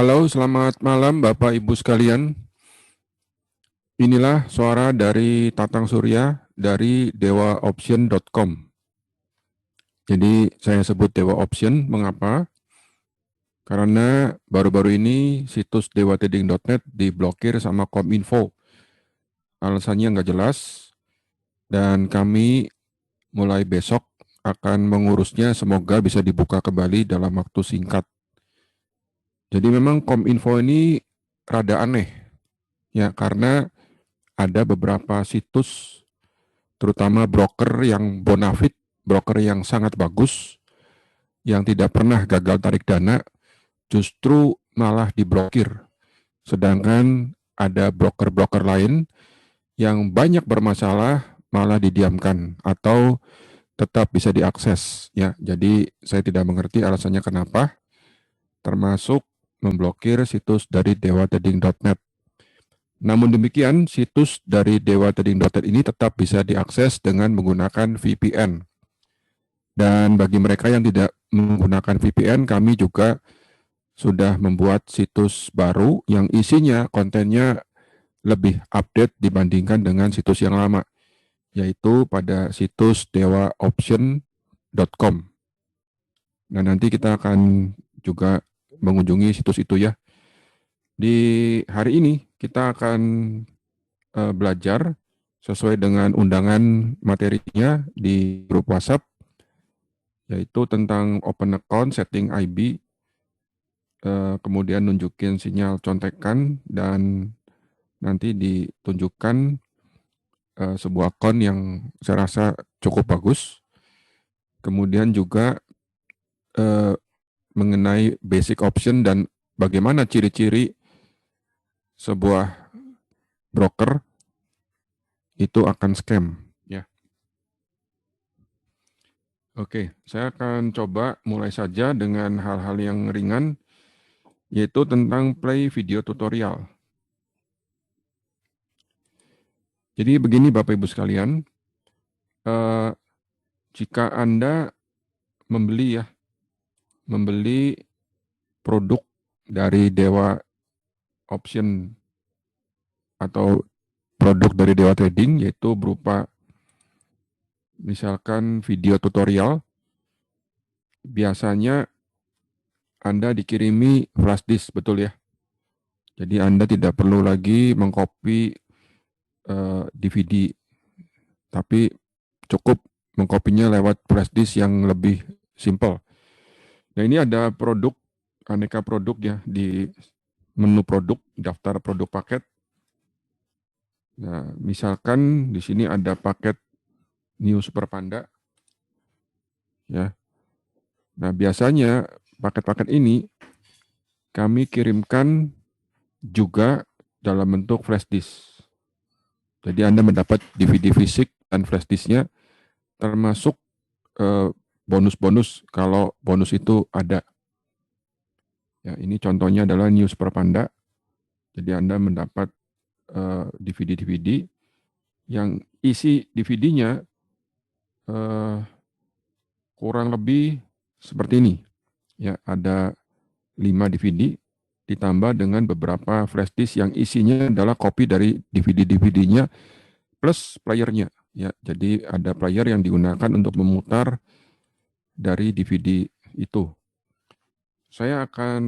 Halo, selamat malam Bapak Ibu sekalian. Inilah suara dari Tatang Surya dari dewaoption.com. Jadi saya sebut Dewa Option, mengapa? Karena baru-baru ini situs dewatrading.net diblokir sama Kominfo. Alasannya nggak jelas, dan kami mulai besok akan mengurusnya, semoga bisa dibuka kembali dalam waktu singkat. Jadi memang Kominfo ini rada aneh, ya, karena ada beberapa situs, terutama broker yang bonafit, broker yang sangat bagus, yang tidak pernah gagal tarik dana, justru malah diblokir. Sedangkan ada broker-broker lain yang banyak bermasalah malah didiamkan atau tetap bisa diakses. Ya, jadi saya tidak mengerti alasannya kenapa, termasuk memblokir situs dari dewatrading.net. Namun demikian, situs dari dewatrading.net ini tetap bisa diakses dengan menggunakan VPN. Dan bagi mereka yang tidak menggunakan VPN, kami juga sudah membuat situs baru yang isinya kontennya lebih update dibandingkan dengan situs yang lama, yaitu pada situs dewaoption.com. Nah, nanti kita akan juga mengunjungi situs itu ya. Di hari ini kita akan belajar sesuai dengan undangan materinya di grup WhatsApp, yaitu tentang open account, setting IB, kemudian nunjukin sinyal contekan, dan nanti ditunjukkan sebuah akun yang saya rasa cukup bagus. Kemudian juga mengenai basic option dan bagaimana ciri-ciri sebuah broker itu akan scam. Ya. Oke, saya akan coba mulai saja dengan hal-hal yang ringan, yaitu tentang play video tutorial. Jadi begini Bapak Ibu sekalian, jika Anda membeli produk dari Dewa Option atau produk dari Dewa Trading, yaitu berupa misalkan video tutorial, biasanya Anda dikirimi flash disk, betul ya? Jadi Anda tidak perlu lagi mengcopy DVD, tapi cukup mengkopinya lewat flash disk yang lebih simple. Nah, ini ada produk, aneka produk ya, di menu produk, daftar produk paket. Nah, misalkan di sini ada paket New Super Panda. Ya. Nah, biasanya paket-paket ini kami kirimkan juga dalam bentuk flash disk. Jadi Anda mendapat DVD fisik dan flash disknya, termasuk bonus-bonus kalau bonus itu ada. Ya, ini contohnya adalah New Super Panda. Jadi Anda mendapat DVD-DVD yang isi DVD-nya kurang lebih seperti ini. Ya, ada 5 DVD ditambah dengan beberapa flash disk yang isinya adalah kopi dari DVD-DVD-nya plus playernya. Ya, jadi ada player yang digunakan untuk memutar dari DVD itu. Saya akan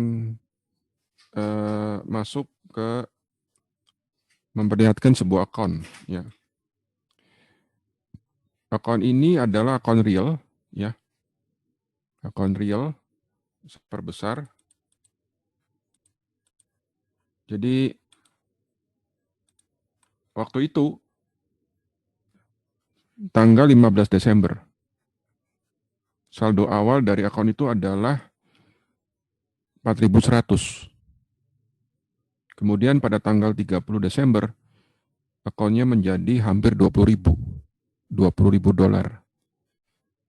masuk ke memperlihatkan sebuah akun. Ya. Akun ini adalah akun real, ya. Akun real perbesar. Jadi waktu itu tanggal 15 Desember. Saldo awal dari akun itu adalah 4.100. Kemudian pada tanggal 30 Desember, akunnya menjadi hampir 20.000. 20.000 dolar.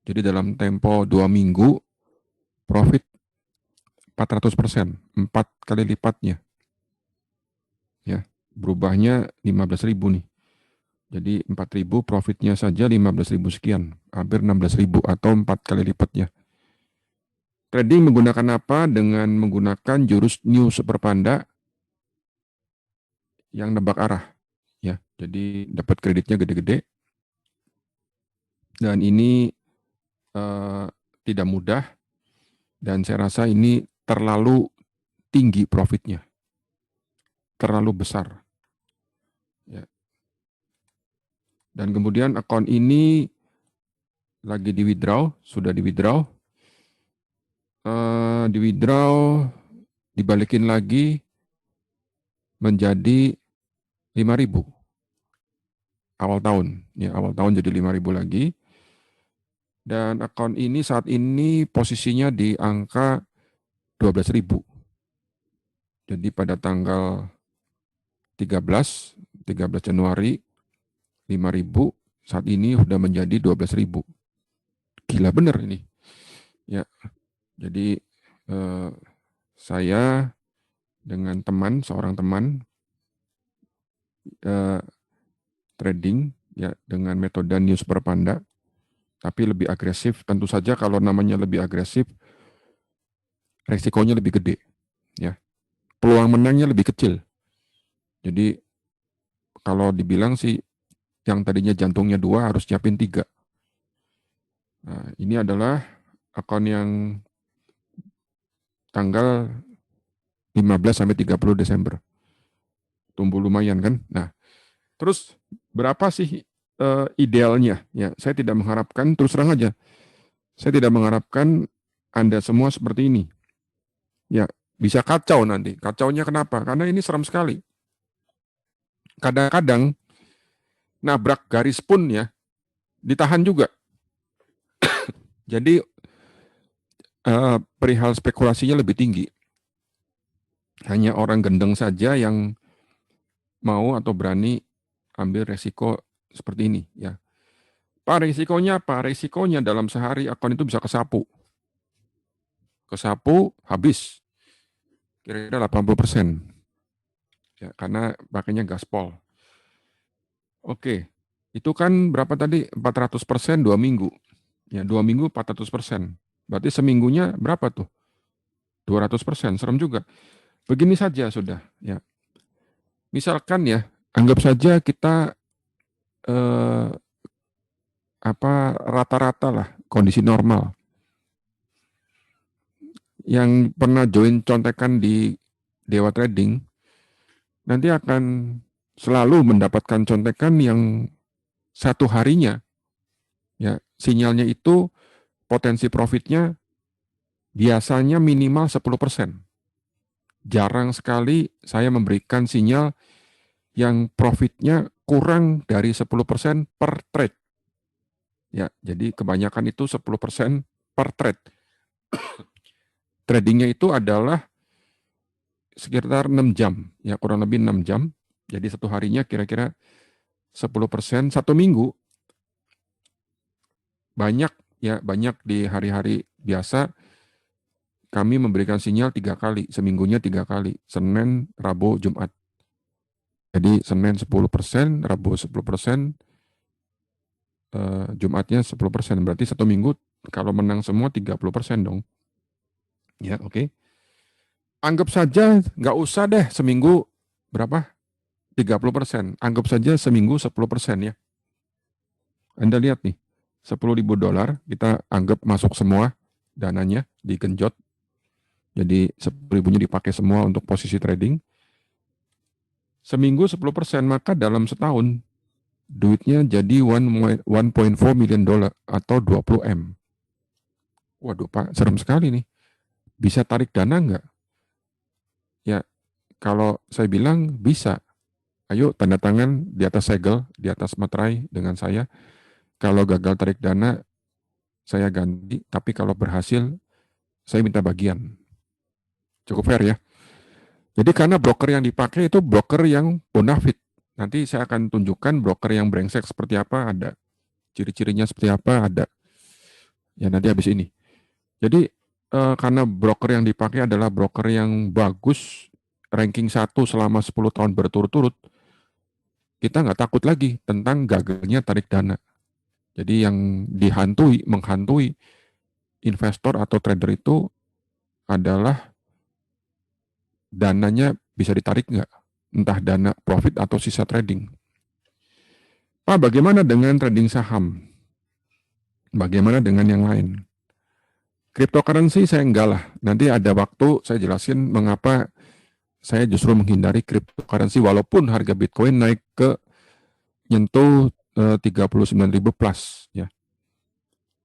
Jadi dalam tempo 2 minggu, profit 400%, 4 kali lipatnya. Ya, berubahnya 15.000 nih. Jadi 4.000, profitnya saja 15.000 sekian, hampir 16.000 atau 4 kali lipatnya. Trading menggunakan apa? Dengan menggunakan jurus New Super Panda yang nebak arah. Ya, jadi dapat kreditnya gede-gede. Dan ini tidak mudah. Dan saya rasa ini terlalu tinggi profitnya. Terlalu besar. Ya. Dan kemudian akun ini lagi di withdraw, sudah di withdraw. Di withdraw, dibalikin lagi menjadi 5.000 awal tahun. Ya, awal tahun jadi 5.000 lagi. Dan akun ini saat ini posisinya di angka 12.000. Jadi pada tanggal 13 Januari 5.000, saat ini sudah menjadi 12.000. Gila bener ini. Ya. Jadi saya dengan seorang teman trading ya dengan metode New Super Panda, tapi lebih agresif. Tentu saja kalau namanya lebih agresif, resikonya lebih gede. Ya. Peluang menangnya lebih kecil. Jadi kalau dibilang sih yang tadinya jantungnya 2 harus nyiapin 3. Nah, ini adalah akun yang tanggal 15 sampai 30 Desember. Tumbuh lumayan kan? Nah, terus berapa sih idealnya? Ya, saya tidak mengharapkan, terus terang aja, saya tidak mengharapkan Anda semua seperti ini. Ya, bisa kacau nanti. Kacaunya kenapa? Karena ini serem sekali. Kadang-kadang nabrak garis pun ya ditahan juga. Jadi perihal spekulasinya lebih tinggi. Hanya orang gendeng saja yang mau atau berani ambil resiko seperti ini. Ya, Pak, resikonya apa? Resikonya dalam sehari akun itu bisa kesapu. Kesapu, habis. Kira-kira 80%. Ya, karena pakainya gaspol. Oke, itu kan berapa tadi? 400% 2 minggu. Ya, 2 minggu 400%. Berarti seminggunya berapa tuh? 200%, serem juga. Begini saja sudah. Ya. Misalkan ya, anggap saja kita rata-rata lah, kondisi normal. Yang pernah join contekan di Dewa Trading, nanti akan selalu mendapatkan contekan yang satu harinya, ya sinyalnya itu potensi profitnya biasanya minimal 10%. Jarang sekali saya memberikan sinyal yang profitnya kurang dari 10% per trade. Ya, jadi kebanyakan itu 10% per trade. Tradingnya itu adalah sekitar 6 jam, ya kurang lebih 6 jam. Jadi satu harinya kira-kira 10%, satu minggu banyak ya, banyak di hari-hari biasa kami memberikan sinyal 3 kali, seminggunya 3 kali, Senin, Rabu, Jumat. Jadi Senin 10%, Rabu 10%, Jumatnya 10%. Berarti satu minggu kalau menang semua 30% dong. Ya, oke. Anggap saja nggak usah deh seminggu berapa? 30%. Anggap saja seminggu 10% ya. Anda lihat nih, $10.000 kita anggap masuk semua dananya, digenjot. Jadi 10.000-nya dipakai semua untuk posisi trading. Seminggu 10%, maka dalam setahun duitnya jadi $1.4 million atau 20 M. Waduh Pak, serem sekali nih. Bisa tarik dana nggak? Ya, kalau saya bilang bisa. Ayo tanda tangan di atas segel, di atas materai dengan saya. Kalau gagal tarik dana, saya ganti. Tapi kalau berhasil, saya minta bagian. Cukup fair ya. Jadi karena broker yang dipakai itu broker yang bonafit. Nanti saya akan tunjukkan broker yang brengsek seperti apa, ada. Ciri-cirinya seperti apa, ada. Ya nanti habis ini. Jadi karena broker yang dipakai adalah broker yang bagus, ranking 1 selama 10 tahun berturut-turut, kita nggak takut lagi tentang gagalnya tarik dana. Jadi yang menghantui investor atau trader itu adalah dananya bisa ditarik nggak? Entah dana profit atau sisa trading. Pak, bagaimana dengan trading saham? Bagaimana dengan yang lain? Cryptocurrency saya enggak lah. Nanti ada waktu saya jelasin mengapa saya justru menghindari cryptocurrency walaupun harga Bitcoin naik ke nyentuh 39.000 plus ya.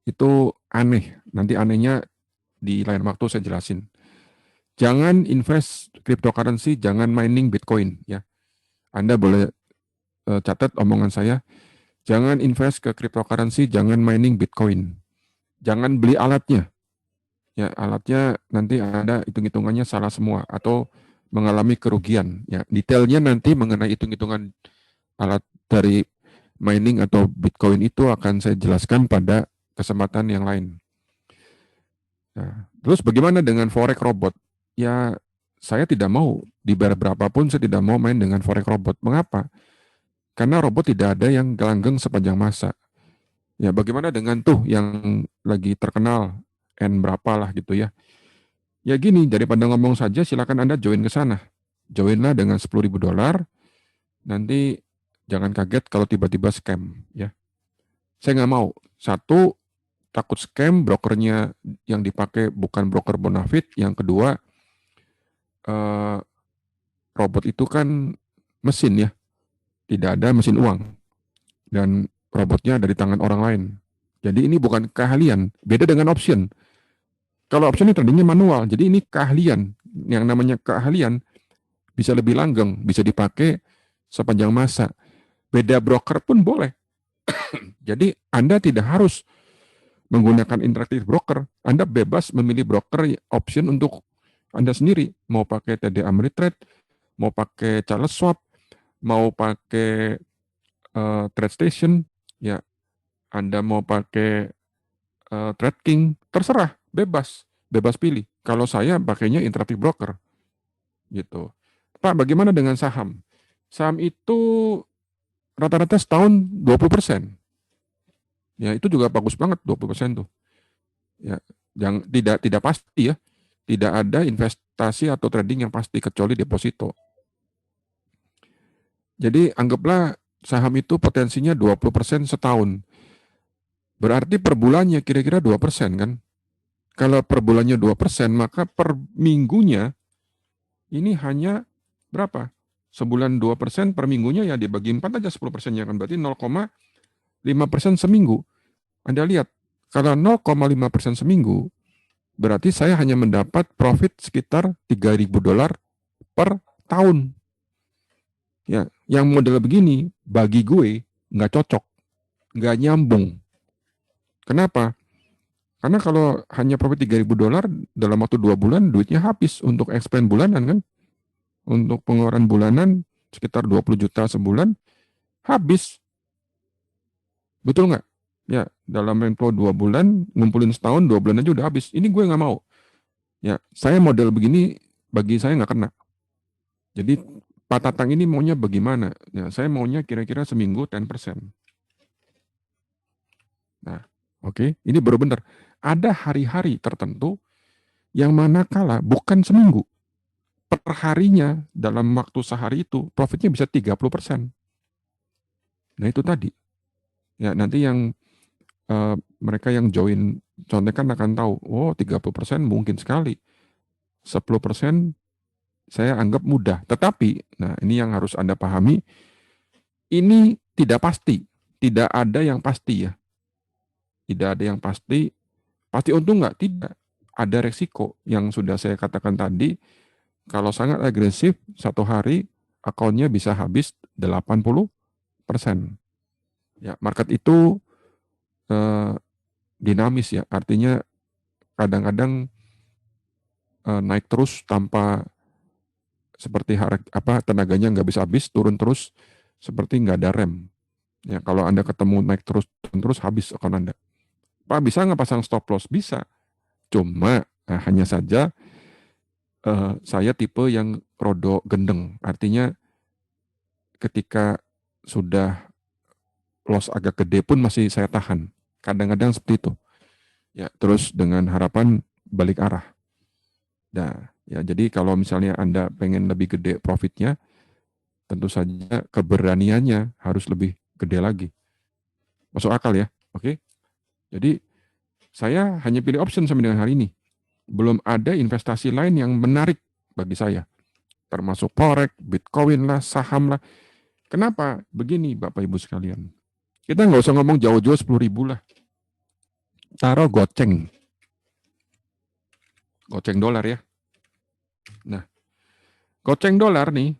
Itu aneh. Nanti anehnya di lain waktu saya jelasin. Jangan invest cryptocurrency, jangan mining Bitcoin ya. Anda boleh catat omongan saya. Jangan invest ke cryptocurrency, jangan mining Bitcoin. Jangan beli alatnya. Ya, alatnya nanti ada hitung-hitungannya salah semua atau mengalami kerugian. Ya, detailnya nanti mengenai hitung-hitungan alat dari mining atau Bitcoin itu akan saya jelaskan pada kesempatan yang lain. Nah, terus bagaimana dengan forex robot? Ya, saya tidak mau dibayar berapapun, saya tidak mau main dengan forex robot. Mengapa? Karena robot tidak ada yang gelanggeng sepanjang masa. Ya, bagaimana dengan tuh yang lagi terkenal N berapa lah gitu ya. Ya gini, daripada ngomong saja silakan Anda join ke sana. Joinlah dengan $10.000, nanti jangan kaget kalau tiba-tiba scam ya. Saya nggak mau. Satu, takut scam, brokernya yang dipakai bukan broker bonafit. Yang kedua, robot itu kan mesin ya, tidak ada mesin uang. Dan robotnya ada di tangan orang lain. Jadi ini bukan keahlian, beda dengan option. Kalau option ini tradingnya manual, jadi ini keahlian. Yang namanya keahlian bisa lebih langgeng, bisa dipakai sepanjang masa. Beda broker pun boleh. Jadi Anda tidak harus menggunakan interaktif broker. Anda bebas memilih broker option untuk Anda sendiri. Mau pakai TD Ameritrade, mau pakai Charles Schwab, mau pakai TradeStation, ya Anda mau pakai TradeKing, terserah, bebas pilih. Kalau saya pakainya interaktif broker, gitu. Pak, bagaimana dengan saham? Saham itu rata-rata setahun 20%. Ya, itu juga bagus banget 20% tuh. Ya, yang tidak pasti ya. Tidak ada investasi atau trading yang pasti kecuali deposito. Jadi anggaplah saham itu potensinya 20% setahun. Berarti per bulannya kira-kira 2% kan? Kalau per bulannya 2%, maka per minggunya ini hanya berapa? Sebulan 2%, per minggunya ya dibagi 4 aja 10%-nya kan. Berarti 0,5% seminggu. Anda lihat, kalau 0,5% seminggu, berarti saya hanya mendapat profit sekitar $3.000 per tahun. Ya, yang model begini bagi gue nggak cocok, nggak nyambung. Kenapa? Karena kalau hanya profit $3.000 dalam waktu 2 bulan, duitnya habis untuk expense bulanan kan. Untuk pengeluaran bulanan sekitar 20 juta sebulan, habis. Betul nggak? Ya, dalam tempo 2 bulan, ngumpulin setahun, 2 bulan aja udah habis. Ini gue nggak mau. Ya, saya model begini, bagi saya nggak kena. Jadi Pak Tatang ini maunya bagaimana? Ya, saya maunya kira-kira seminggu 10%. Nah, oke, ini baru benar. Ada hari-hari tertentu yang manakala bukan seminggu, perharinya dalam waktu sehari itu profitnya bisa 30%. Nah itu tadi. Ya nanti yang mereka yang join contekan akan tahu, oh 30% mungkin sekali. 10% saya anggap mudah. Tetapi, nah ini yang harus Anda pahami, ini tidak pasti. Tidak ada yang pasti ya. Tidak ada yang pasti. Pasti untung nggak? Tidak. Ada resiko yang sudah saya katakan tadi. Kalau sangat agresif, satu hari akunnya bisa habis 80%. Ya, market itu dinamis ya. Artinya kadang-kadang naik terus tanpa seperti tenaganya nggak bisa habis, turun terus seperti nggak ada rem. Ya, kalau Anda ketemu naik terus, turun terus habis akun Anda. Pak, bisa nggak pasang stop loss? Bisa. Cuma hanya saja saya tipe yang rodo gendeng. Artinya ketika sudah loss agak gede pun masih saya tahan. Kadang-kadang seperti itu. Ya, terus dengan harapan balik arah. Nah, ya jadi kalau misalnya Anda pengen lebih gede profitnya, tentu saja keberaniannya harus lebih gede lagi. Masuk akal ya? Oke. Jadi saya hanya pilih option sampai dengan hari ini. Belum ada investasi lain yang menarik bagi saya. Termasuk forex, bitcoin lah, saham lah. Kenapa? Begini Bapak Ibu sekalian. Kita nggak usah ngomong jauh-jauh 10.000 lah. Taruh goceng. Goceng dolar ya. Nah, goceng dolar nih,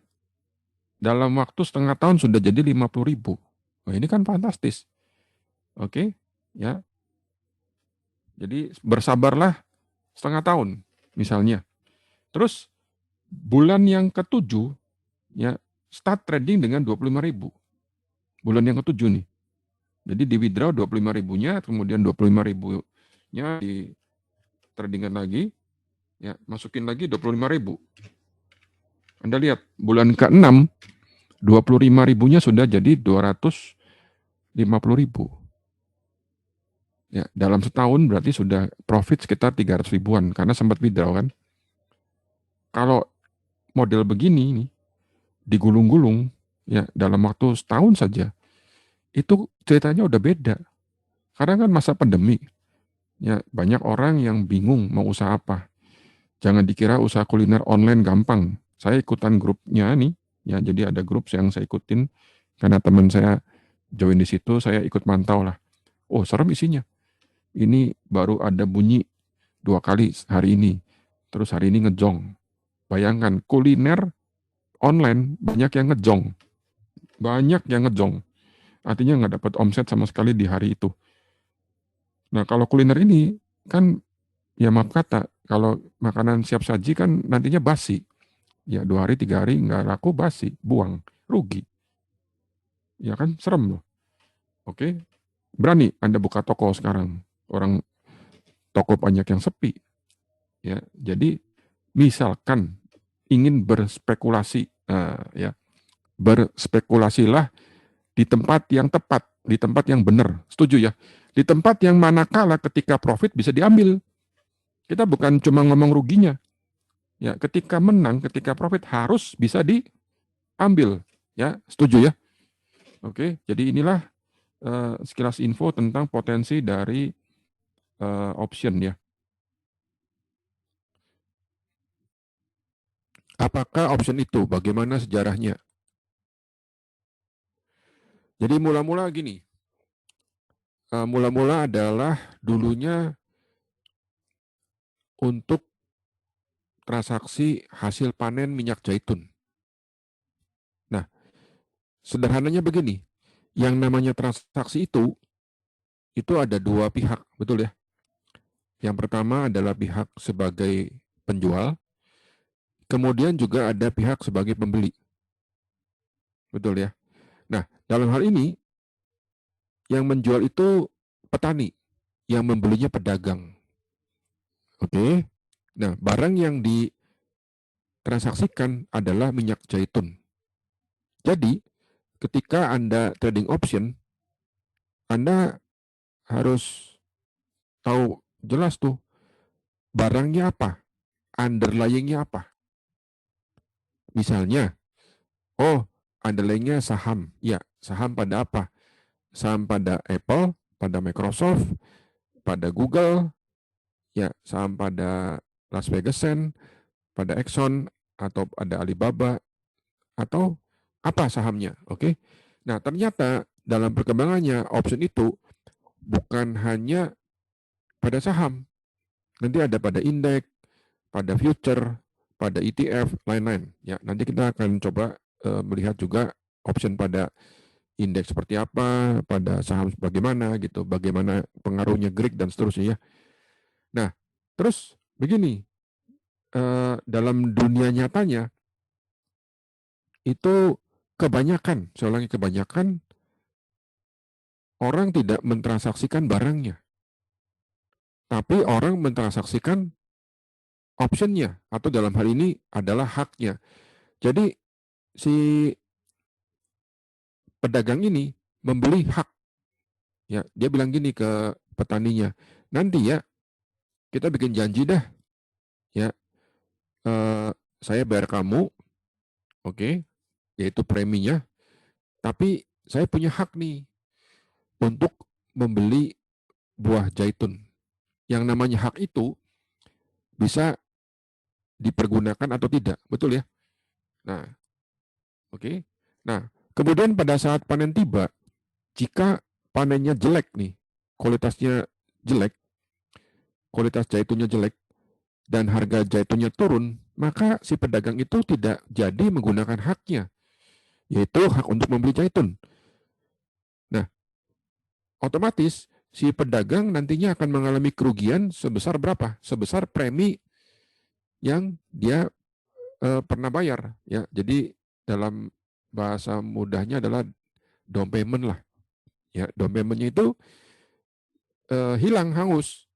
dalam waktu setengah tahun sudah jadi 50.000. Nah, ini kan fantastis. Oke, ya. Jadi bersabarlah setengah tahun misalnya. Terus bulan yang ketujuh ya start trading dengan 25.000. Bulan yang ketujuh nih. Jadi di withdraw 25.000-nya, kemudian 25.000-nya di tradingan lagi, ya masukin lagi 25.000. Anda lihat bulan ke-6 25.000-nya sudah jadi 250.000. Ya, dalam setahun berarti sudah profit sekitar 300 ribuan karena sempat withdraw kan. Kalau model begini nih digulung-gulung ya dalam waktu setahun saja itu ceritanya udah beda. Karena kan masa pandemi ya banyak orang yang bingung mau usaha apa. Jangan dikira usaha kuliner online gampang. Saya ikutan grupnya nih ya jadi ada grup yang saya ikutin karena teman saya join di situ saya ikut mantau lah. Oh, serem isinya. Ini baru ada bunyi 2 kali hari ini. Terus hari ini ngejong. Bayangkan kuliner online banyak yang ngejong. Banyak yang ngejong. Artinya nggak dapat omset sama sekali di hari itu. Nah kalau kuliner ini kan ya maaf kata, kalau makanan siap saji kan nantinya basi. Ya 2 hari 3 hari nggak laku basi, buang, rugi. Ya kan serem loh. Oke, berani Anda buka toko sekarang. Orang toko banyak yang sepi. Ya, jadi misalkan ingin berspekulasi, ya berspekulasilah di tempat yang tepat, di tempat yang benar. Setuju ya? Di tempat yang manakala ketika profit bisa diambil. Kita bukan cuma ngomong ruginya. Ya, ketika menang, ketika profit harus bisa diambil. Ya, setuju ya? Oke, jadi inilah sekilas info tentang potensi dari option ya. Apakah option itu? Bagaimana sejarahnya? Jadi mula-mula gini, mula-mula adalah dulunya untuk transaksi hasil panen minyak zaitun. Nah, sederhananya begini, yang namanya transaksi itu ada dua pihak, betul ya? Yang pertama adalah pihak sebagai penjual, kemudian juga ada pihak sebagai pembeli, betul ya? Nah, dalam hal ini, yang menjual itu petani, yang membelinya pedagang. Oke? Nah, barang yang ditransaksikan adalah minyak zaitun. Jadi, ketika Anda trading option, Anda harus tahu jelas tuh barangnya apa, underlyingnya apa. Misalnya, oh underlyingnya saham. Ya, saham pada apa? Saham pada Apple, pada Microsoft, pada Google, ya saham pada Las Vegas Sands, pada Exxon, atau ada Alibaba, atau apa sahamnya. Oke. Nah, ternyata dalam perkembangannya option itu bukan hanya pada saham. Nanti ada pada indeks, pada future, pada ETF, lain-lain. Ya, nanti kita akan coba melihat juga option pada indeks seperti apa, pada saham bagaimana gitu, bagaimana pengaruhnya Greek dan seterusnya ya. Nah, terus begini, dalam dunia nyatanya itu kebanyakan, saya ulangi kebanyakan orang tidak mentransaksikan barangnya, tapi orang mentransaksikan optionnya atau dalam hal ini adalah haknya. Jadi si pedagang ini membeli hak. Ya, dia bilang gini ke petaninya, nanti ya kita bikin janji dah, ya saya bayar kamu, oke, yaitu preminya, tapi saya punya hak nih untuk membeli buah zaitun. Yang namanya hak itu bisa dipergunakan atau tidak, betul ya? Nah, oke. Nah, kemudian pada saat panen tiba, jika panennya jelek nih, kualitasnya jelek, kualitas zaitunnya jelek, dan harga zaitunnya turun, maka si pedagang itu tidak jadi menggunakan haknya, yaitu hak untuk membeli zaitun. Nah, otomatis si pedagang nantinya akan mengalami kerugian sebesar berapa? Sebesar premi yang dia pernah bayar. Ya, jadi dalam bahasa mudahnya adalah down payment lah. Ya, down paymentnya itu hilang, hangus,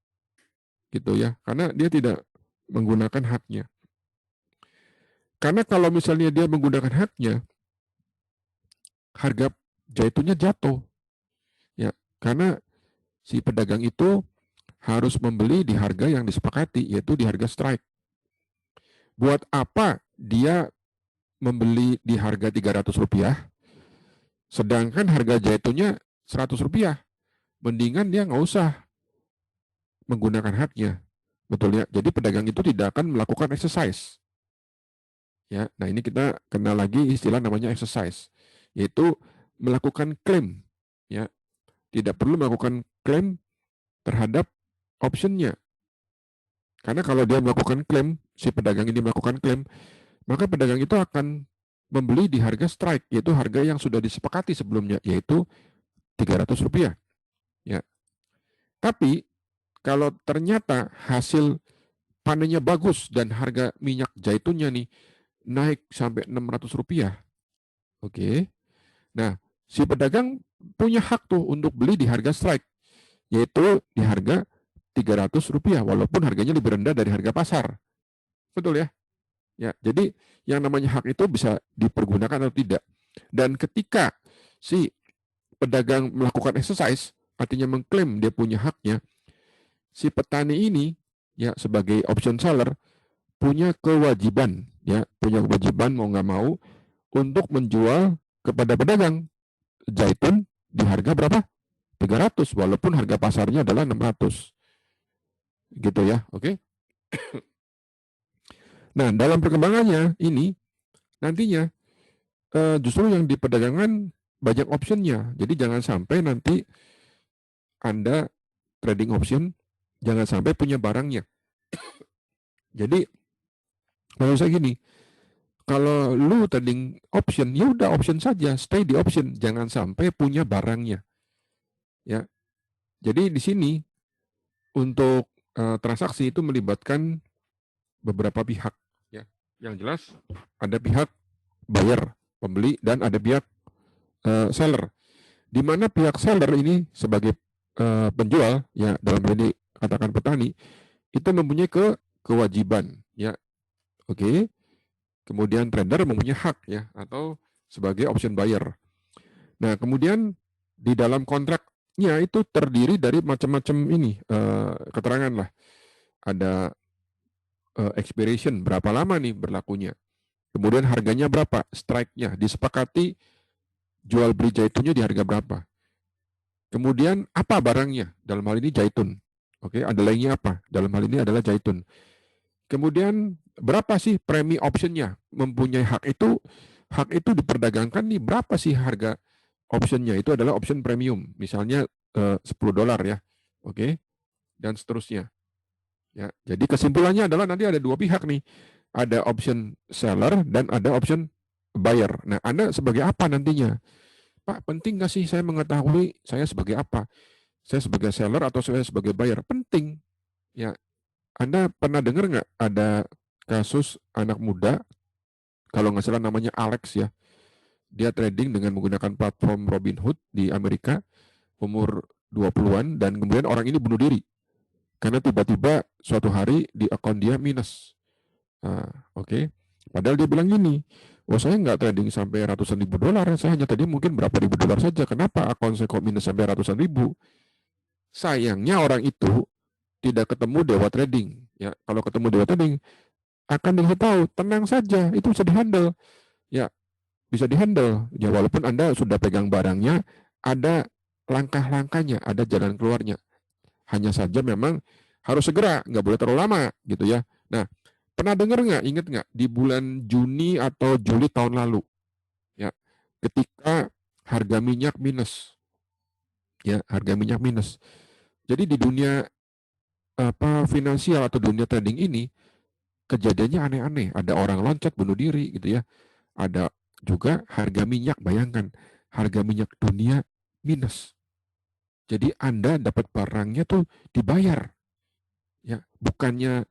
gitu ya, karena dia tidak menggunakan haknya. Karena kalau misalnya dia menggunakan haknya, harga zaitunnya jatuh, ya, karena si pedagang itu harus membeli di harga yang disepakati, yaitu di harga strike. Buat apa dia membeli di harga Rp300, sedangkan harga zaitunnya Rp100? Mendingan dia nggak usah menggunakan haknya, betul ya. Jadi pedagang itu tidak akan melakukan exercise. Ya, nah ini kita kenal lagi istilah namanya exercise, yaitu melakukan klaim. Ya, tidak perlu melakukan klaim terhadap optionnya. Karena kalau dia melakukan klaim, si pedagang ini melakukan klaim, maka pedagang itu akan membeli di harga strike, yaitu harga yang sudah disepakati sebelumnya, yaitu Rp300. Ya. Tapi kalau ternyata hasil panennya bagus dan harga minyak zaitunnya nih naik sampai Rp600, oke. Nah, si pedagang punya hak tuh untuk beli di harga strike, yaitu di harga Rp300, walaupun harganya lebih rendah dari harga pasar. Betul ya? Ya, jadi yang namanya hak itu bisa dipergunakan atau tidak. Dan ketika si pedagang melakukan exercise, artinya mengklaim dia punya haknya, si petani ini ya sebagai option seller punya kewajiban, ya, punya kewajiban mau nggak mau untuk menjual kepada pedagang zaitun di harga berapa? 300, walaupun harga pasarnya adalah 600. Gitu ya, oke? Nah, dalam perkembangannya ini nantinya justru yang di perdagangan banyak optionnya. Jadi jangan sampai nanti Anda trading option, jangan sampai punya barangnya. Jadi menurut saya gini, kalau lu trading option, ya udah option saja, stay di option, jangan sampai punya barangnya. Ya, jadi di sini untuk transaksi itu melibatkan beberapa pihak. Ya, yang jelas ada pihak buyer, pembeli, dan ada pihak seller. Di mana pihak seller ini sebagai penjual, ya dalam hal ini katakan petani, itu mempunyai kewajiban, ya, oke. Kemudian trader mempunyai hak, ya, atau sebagai option buyer. Nah, kemudian di dalam kontraknya itu terdiri dari macam-macam ini keterangan lah. Ada expiration, berapa lama nih berlakunya. Kemudian harganya berapa, strike-nya, disepakati jual beli zaitunnya di harga berapa. Kemudian apa barangnya, dalam hal ini zaitun. Oke, ada lainnya apa? Dalam hal ini adalah zaitun. Kemudian berapa sih premi optionnya? Mempunyai hak itu diperdagangkan nih, berapa sih harga optionnya? Itu adalah option premium, misalnya $10 ya, oke, dan seterusnya. Ya, jadi kesimpulannya adalah nanti ada dua pihak nih, ada option seller dan ada option buyer. Nah, Anda sebagai apa nantinya? Pak, penting nggak sih saya mengetahui saya sebagai apa? Saya sebagai seller atau saya sebagai buyer? Penting. Ya, Anda pernah dengar nggak ada kasus anak muda, kalau nggak salah namanya Alex ya, dia trading dengan menggunakan platform Robinhood di Amerika, umur 20-an, dan kemudian orang ini bunuh diri. Karena tiba-tiba suatu hari di akun dia minus. Nah, oke. Padahal dia bilang gini, oh saya nggak trading sampai ratusan ribu dolar, saya hanya tadi mungkin berapa ribu dolar saja. Kenapa akun saya kok minus sampai ratusan ribu? Sayangnya orang itu tidak ketemu Dewa Trading. Ya, kalau ketemu Dewa Trading, akan dikasih tahu, tenang saja, itu bisa dihandle. Ya, bisa dihandle. Ya, walaupun Anda sudah pegang barangnya, ada langkah-langkahnya, ada jalan keluarnya. Hanya saja memang harus segera, nggak boleh terlalu lama, gitu ya. Nah, pernah dengar nggak, ingat nggak, di bulan Juni atau Juli tahun lalu, ya, ketika harga minyak minus, ya, harga minyak minus. Jadi di dunia finansial atau dunia trading ini kejadiannya aneh-aneh. Ada orang loncat bunuh diri gitu ya. Ada juga harga minyak, bayangkan harga minyak dunia minus. Jadi Anda dapat barangnya tuh dibayar, ya, bukannya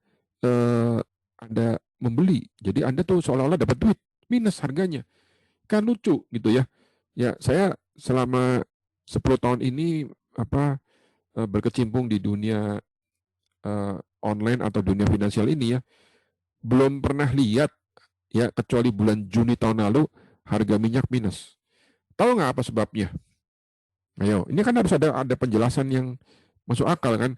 Anda membeli. Jadi Anda tuh seolah-olah dapat duit minus harganya. Kan lucu gitu ya. Ya, saya selama 10 tahun ini berkecimpung di dunia online atau dunia finansial ini ya, belum pernah lihat ya kecuali bulan Juni tahun lalu harga minyak minus. Tahu nggak apa sebabnya? Ayo, ini kan harus ada penjelasan yang masuk akal kan.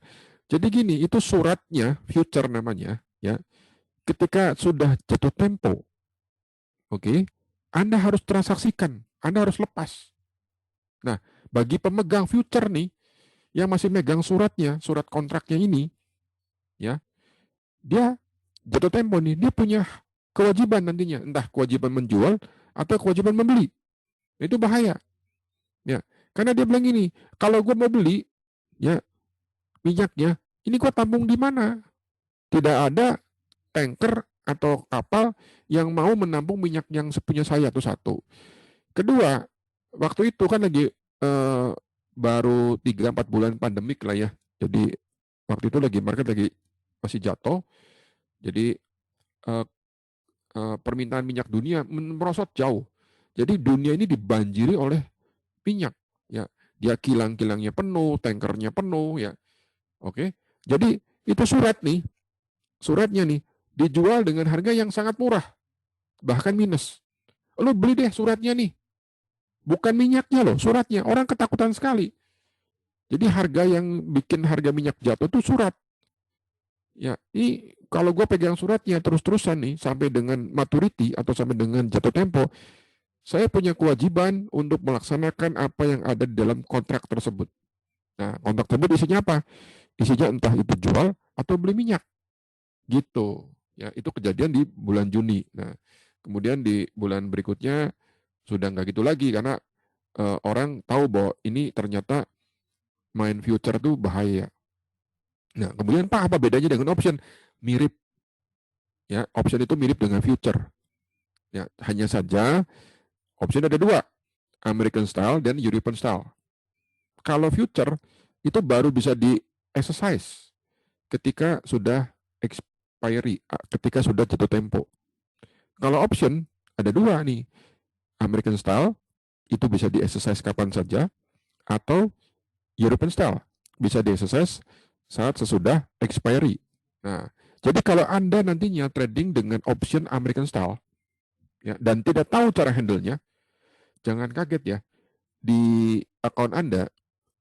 Jadi gini, itu suratnya future namanya ya. Ketika sudah jatuh tempo, oke, Anda harus transaksikan, Anda harus lepas. Nah, bagi pemegang future nih yang masih megang suratnya, surat kontraknya ini, ya, dia jatuh tempo nih, dia punya kewajiban nantinya, entah kewajiban menjual atau kewajiban membeli. Itu bahaya. Ya, karena dia bilang gini, kalau gue mau beli, ya, minyaknya, ini gue tampung di mana? Tidak ada tanker atau kapal yang mau menampung minyak yang sepunya saya, itu satu. Kedua, waktu itu kan lagi baru 3-4 bulan pandemik lah ya. Jadi waktu itu lagi market lagi masih jatuh. Jadi eh, permintaan minyak dunia merosot jauh. Jadi dunia ini dibanjiri oleh minyak. Ya, dia kilang-kilangnya penuh, tankernya penuh, ya. Oke. Jadi itu suratnya nih dijual dengan harga yang sangat murah, bahkan minus. Lo beli deh suratnya nih, bukan minyaknya loh, suratnya. Orang ketakutan sekali. Jadi harga yang bikin harga minyak jatuh itu surat. Ya, ini kalau gue pegang suratnya terus-terusan nih sampai dengan maturity atau sampai dengan jatuh tempo, saya punya kewajiban untuk melaksanakan apa yang ada di dalam kontrak tersebut. Nah, kontrak tersebut isinya apa? Isinya entah itu jual atau beli minyak. Gitu. Ya, itu kejadian di bulan Juni. Nah, kemudian di bulan berikutnya sudah nggak gitu lagi karena orang tahu bahwa ini ternyata main future itu bahaya. Nah, kemudian Pak, apa bedanya dengan option? Mirip. Ya, option itu mirip dengan future. Ya, hanya saja option ada dua, American style dan European style. Kalau future itu baru bisa di exercise ketika sudah expiry, ketika sudah jatuh tempo. Kalau option ada dua nih, American style itu bisa di exercise kapan saja, atau European style bisa di exercise saat sesudah expiry. Nah, jadi kalau Anda nantinya trading dengan option American style, ya, dan tidak tahu cara handle-nya, jangan kaget ya, di akun Anda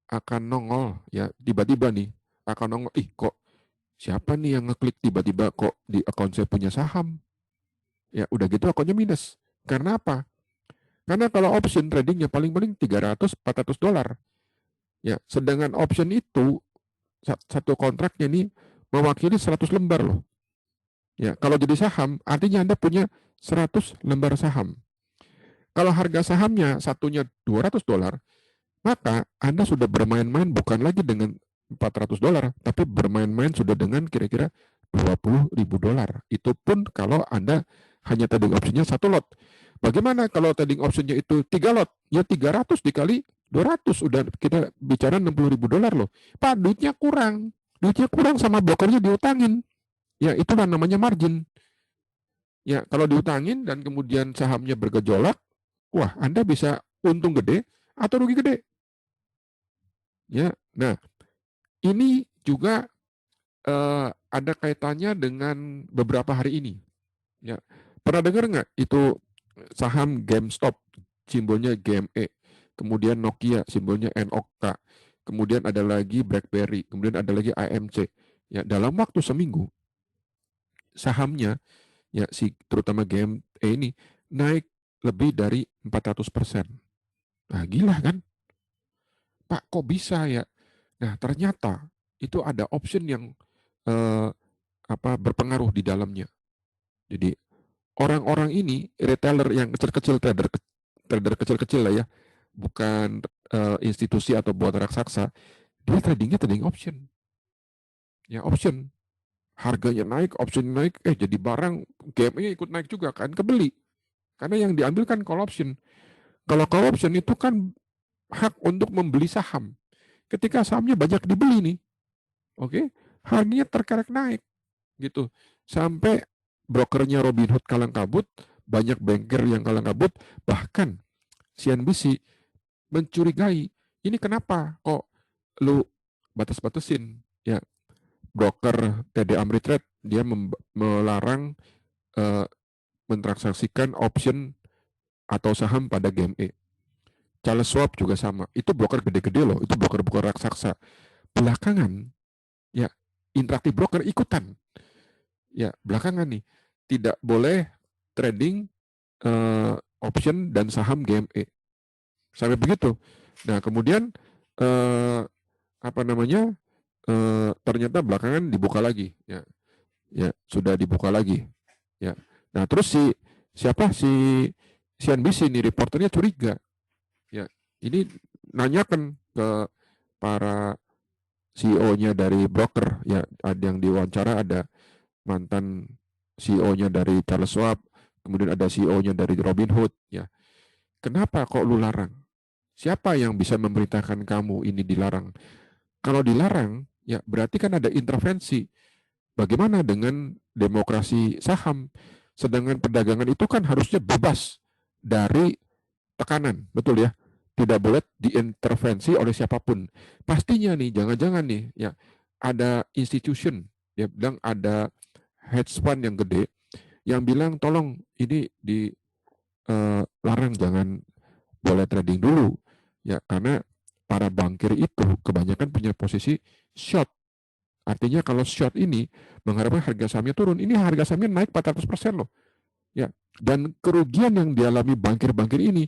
akan nongol ya tiba-tiba nih akan nongol, ih kok siapa nih yang ngeklik tiba-tiba kok di akun saya punya saham, ya udah gitu akunnya minus. Karena apa? Karena kalau option tradingnya paling-paling 300-400 dolar, ya, sedangkan option itu satu kontraknya nih mewakili 100 lembar loh. Ya, kalau jadi saham artinya Anda punya 100 lembar saham. Kalau harga sahamnya satunya 200 dolar, maka Anda sudah bermain-main bukan lagi dengan 400 dolar, tapi bermain-main sudah dengan kira-kira 20.000 dolar. Itu pun kalau Anda hanya trading opsinya satu lot. Bagaimana kalau trading opsinya itu 3 lot? Ya 300 dikali 200, udah kita bicara 60.000 dolar loh. Pak, duitnya kurang. Duitnya kurang sama brokernya diutangin. Ya itulah namanya margin. Ya kalau diutangin dan kemudian sahamnya bergejolak, wah Anda bisa untung gede atau rugi gede. Ya, nah ini juga ada kaitannya dengan beberapa hari ini. Ya, pernah dengar nggak itu saham GameStop, simbolnya GME, kemudian Nokia, simbolnya NOK, kemudian ada lagi BlackBerry, kemudian ada lagi AMC. Ya, dalam waktu seminggu sahamnya ya terutama GME ini naik lebih dari 400%. Nah, gila kan? Pak, kok bisa ya? Nah, ternyata itu ada option yang eh, berpengaruh di dalamnya. Jadi orang-orang ini retailer yang kecil-kecil, trader kecil-kecil lah ya, bukan institusi atau buat raksasa, dia trading option. Ya, option. Harganya naik, option naik, jadi barang game-nya ikut naik juga kan, kebeli. Karena yang diambil kan call option. Kalau call option itu kan hak untuk membeli saham. Ketika sahamnya banyak dibeli nih, oke, harganya terkerek naik gitu. Sampai brokernya Robinhood kalang kabut, banyak banker yang kalang kabut, bahkan CNBC mencurigai, ini kenapa kok lu batas-batasin ya, broker TD Ameritrade dia melarang mentransaksikan option atau saham pada GME. Charles Schwab juga sama. Itu broker gede-gede loh, itu broker-broker raksasa. Belakangan ya interaktif broker ikutan. Ya, belakangan nih tidak boleh trading option dan saham GME. Sampai begitu. Nah, kemudian ternyata belakangan dibuka lagi ya. Ya, sudah dibuka lagi. Ya. Nah, terus si CNBC ini reporternya curiga. Ya, ini nanyakan ke para CEO-nya dari broker ya, ada yang diwawancara, ada mantan CEO-nya dari Charles Schwab, kemudian ada CEO-nya dari Robinhood ya. Kenapa kok lu larang? Siapa yang bisa memerintahkan kamu ini dilarang? Kalau dilarang, ya berarti kan ada intervensi. Bagaimana dengan demokrasi saham? Sedangkan perdagangan itu kan harusnya bebas dari tekanan, betul ya? Tidak boleh diintervensi oleh siapapun. Pastinya nih, jangan-jangan nih, ya ada institution, dia bilang ada hedge fund yang gede, yang bilang tolong ini dilarang, jangan boleh trading dulu, ya karena para bankir itu kebanyakan punya posisi short. Artinya kalau short ini mengharapkan harga sahamnya turun, ini harga sahamnya naik 400% loh. Ya, dan kerugian yang dialami bankir-bankir ini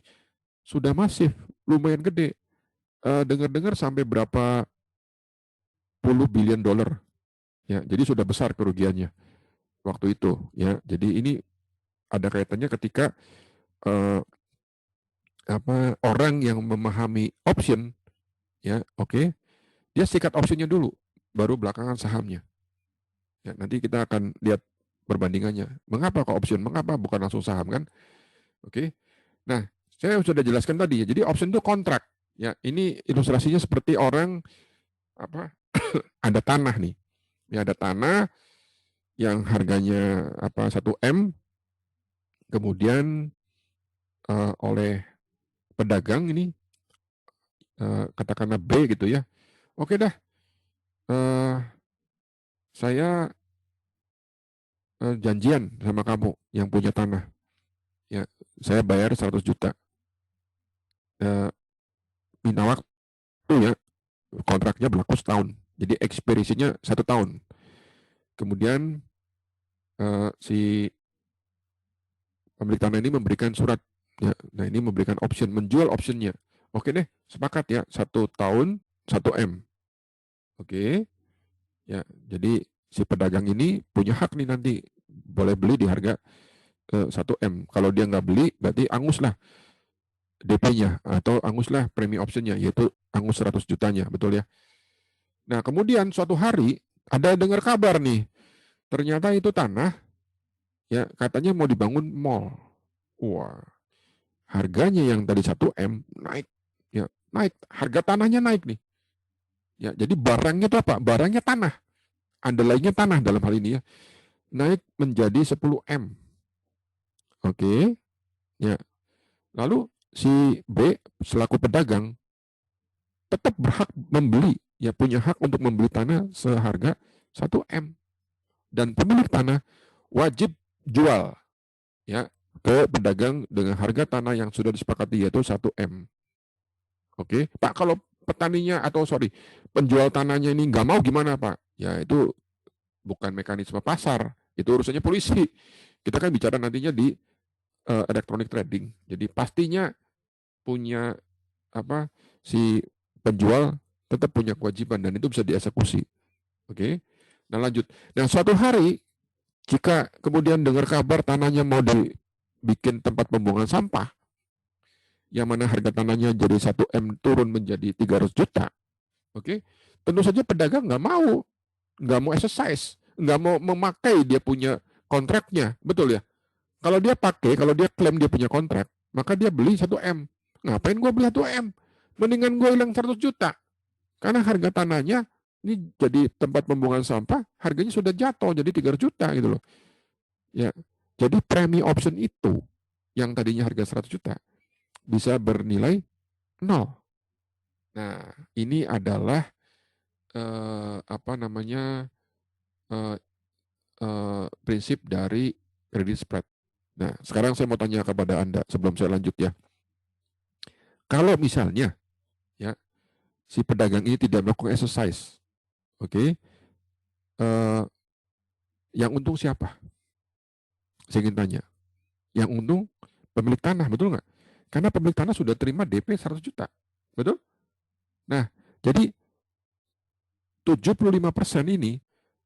sudah masif, lumayan gede. Dengar-dengar sampai berapa puluh billion dolar. Ya, jadi sudah besar kerugiannya waktu itu. Ya, jadi ini ada kaitannya ketika orang yang memahami option, ya, oke, dia sikat optionnya dulu, baru belakangan sahamnya. Ya, nanti kita akan lihat perbandingannya. Mengapa kok option? Mengapa bukan langsung saham kan? Oke. Nah, saya sudah jelaskan tadi ya. Jadi option itu kontrak. Ya, ini ilustrasinya seperti orang ada tanah nih. Ya, ada tanah yang harganya 1 M, kemudian oleh pedagang ini katakanlah B gitu ya. Oke dah. Saya janjian sama kamu yang punya tanah. Ya, saya bayar 100 juta. Minta waktu ya, kontraknya berlaku setahun. Jadi ekspirisinya 1 tahun. Kemudian si pemilik tanah ini memberikan surat. Ya, nah ini memberikan option, menjual optionnya. Oke deh, sepakat ya, 1 tahun 1 M. Oke, ya jadi si pedagang ini punya hak nih nanti boleh beli di harga 1 M. Kalau dia nggak beli, berarti anguslah DP-nya atau anguslah premi optionnya, yaitu angus 100 jutanya, betul ya. Nah kemudian suatu hari ada dengar kabar nih, ternyata itu tanah ya katanya mau dibangun mall. Wah, harganya yang tadi 1 M naik, ya naik, harga tanahnya naik nih. Ya, jadi barangnya itu apa? Barangnya tanah, underlying-nya tanah dalam hal ini ya, naik menjadi 10 M. Oke, ya. Lalu si B selaku pedagang tetap berhak membeli, ya punya hak untuk membeli tanah seharga 1 M. Dan pemilik tanah wajib jual ya ke pedagang dengan harga tanah yang sudah disepakati yaitu 1 M. Oke, Pak, kalau petaninya atau penjual tanahnya ini nggak mau gimana Pak? Ya itu bukan mekanisme pasar, itu urusannya polisi. Kita kan bicara nantinya di electronic trading. Jadi pastinya punya apa si penjual tetap punya kewajiban dan itu bisa dieksekusi. Oke. Nah, lanjut. Nah, suatu hari jika kemudian dengar kabar tanahnya mau dibikin tempat pembuangan sampah, yang mana harga tanahnya jadi 1 M turun menjadi 300 juta, oke, tentu saja pedagang nggak mau exercise, nggak mau memakai dia punya kontraknya, betul ya? Kalau dia klaim dia punya kontrak, maka dia beli 1 M. Ngapain gue beli 1 M? Mendingan gue hilang 100 juta. Karena harga tanahnya ini jadi tempat pembuangan sampah, harganya sudah jatuh jadi 300 juta gitu loh. Ya. Jadi premi option itu yang tadinya harga 100 juta bisa bernilai 0. Nah, ini adalah apa namanya prinsip dari credit spread. Nah, sekarang saya mau tanya kepada Anda sebelum saya lanjut ya. Kalau misalnya ya si pedagang ini tidak melakukan exercise, oke, yang untung siapa? Saya ingin tanya. Yang untung pemilik tanah, betul nggak? Karena pemilik tanah sudah terima DP 100 juta, betul? Nah, jadi 75% ini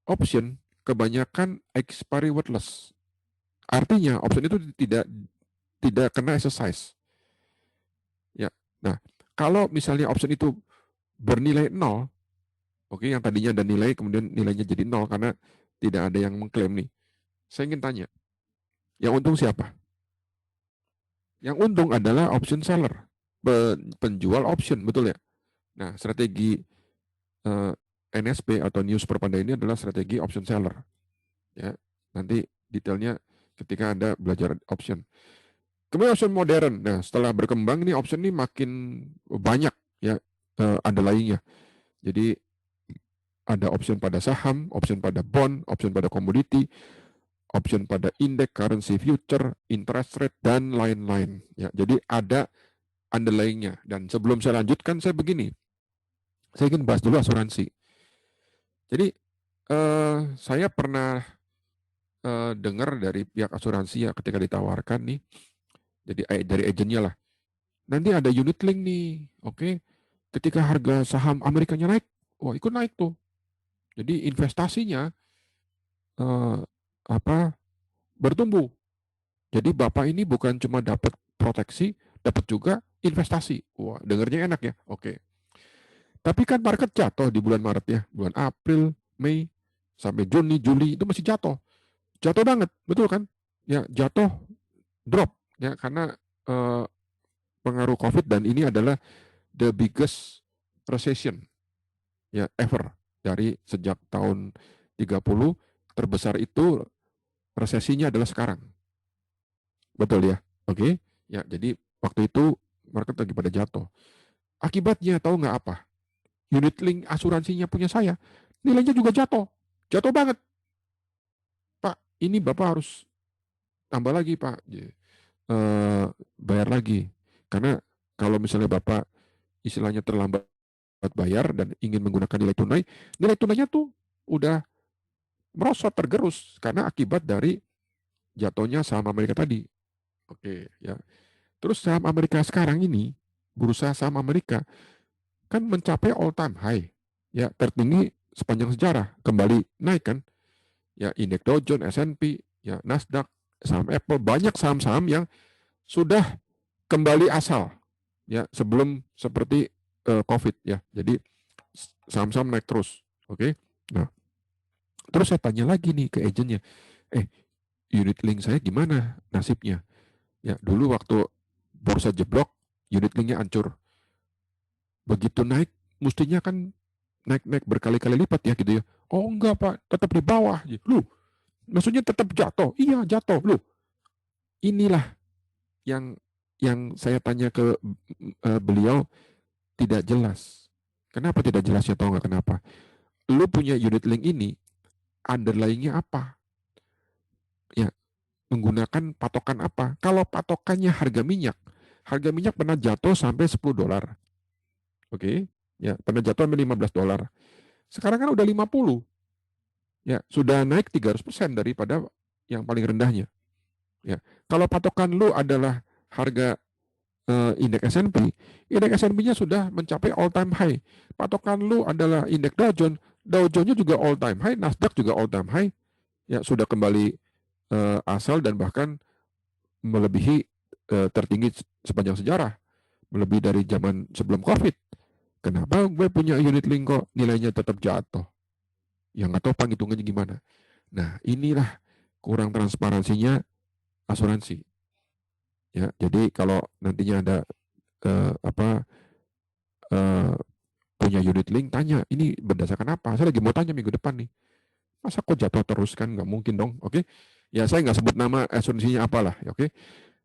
option kebanyakan expiry worthless. Artinya option itu tidak kena exercise. Ya. Nah, kalau misalnya option itu bernilai 0, oke, yang tadinya ada nilai kemudian nilainya jadi 0 karena tidak ada yang mengklaim nih. Saya ingin tanya, yang untung siapa? Yang untung adalah option seller, penjual option, betul ya? Nah, strategi NSP atau News Perpanda ini adalah strategi option seller. Ya, nanti detailnya ketika Anda belajar option. Kemudian option modern. Nah, setelah berkembang ini option ini makin banyak ya underlying-nya. Jadi ada option pada saham, option pada bond, option pada komoditi, option pada indeks, currency future, interest rate dan lain-lain. Ya, jadi ada underlying-nya. Dan sebelum saya lanjutkan, saya begini. Saya ingin bahas dulu asuransi. Jadi saya pernah dengar dari pihak asuransi ya ketika ditawarkan nih, jadi dari agennya lah. Nanti ada unit link nih, oke? Ketika harga saham Amerikanya naik, wah ikut naik tuh. Jadi investasinya eh, apa bertumbuh. Jadi bapak ini bukan cuma dapat proteksi, dapat juga investasi. Wah, dengernya enak ya. Oke. Tapi kan market jatuh di bulan Maret ya, bulan April, Mei, sampai Juni, Juli itu masih jatuh. Jatuh banget, betul kan? Ya, jatuh, drop ya karena eh, pengaruh Covid dan ini adalah the biggest recession ya ever dari sejak tahun 30 terbesar itu resesinya adalah sekarang. Betul ya? Oke. Ya, jadi waktu itu market lagi pada jatuh. Akibatnya tahu nggak apa? Unit link asuransinya punya saya, nilainya juga jatuh. Jatuh banget. Pak, ini Bapak harus tambah lagi, Pak. Bayar lagi. Karena kalau misalnya Bapak istilahnya terlambat bayar dan ingin menggunakan nilai tunainya tuh udah merosot tergerus karena akibat dari jatuhnya saham Amerika tadi. Oke, ya. Terus saham Amerika sekarang ini, bursa saham Amerika kan mencapai all time high. Ya, tertinggi sepanjang sejarah, kembali naik kan. Ya, indeks Dow Jones, S&P, ya Nasdaq, saham Apple, banyak saham-saham yang sudah kembali asal ya sebelum seperti Covid ya. Jadi saham-saham naik terus. Oke. Nah, terus saya tanya lagi nih ke agennya, unit link saya gimana nasibnya? Ya, dulu waktu bursa jeblok, unit linknya hancur. Begitu naik, mestinya kan naik-naik berkali-kali lipat ya gitu ya. Oh enggak Pak, tetap di bawah. Lu, maksudnya tetap jatuh? Iya jatuh. Lu, inilah yang saya tanya ke beliau tidak jelas. Kenapa tidak jelasnya? Tahu nggak kenapa? Lu punya unit link ini, underlying-nya apa? Ya, menggunakan patokan apa? Kalau patokannya harga minyak pernah jatuh sampai $10. Oke, ya pernah jatuh sampai $15. Sekarang kan udah 50. Ya, sudah naik 300% daripada yang paling rendahnya. Ya. Kalau patokan lu adalah harga indeks S&P, indeks S&P-nya sudah mencapai all time high. Patokan lu adalah indeks Dow Jones-nya juga all time high, Nasdaq juga all time high. Ya, sudah kembali asal dan bahkan melebihi tertinggi sepanjang sejarah, melebihi dari zaman sebelum Covid. Kenapa gue punya unit link kok nilainya tetap jatuh? Yang nggak tahu penghitungannya gimana. Nah, inilah kurang transparansinya asuransi. Ya, jadi kalau nantinya ada apa punya unit link, tanya ini berdasarkan apa? Saya lagi mau tanya minggu depan nih. Masa kok jatuh terus, kan nggak mungkin dong. Oke, ya saya nggak sebut nama asuransinya apalah. Oke,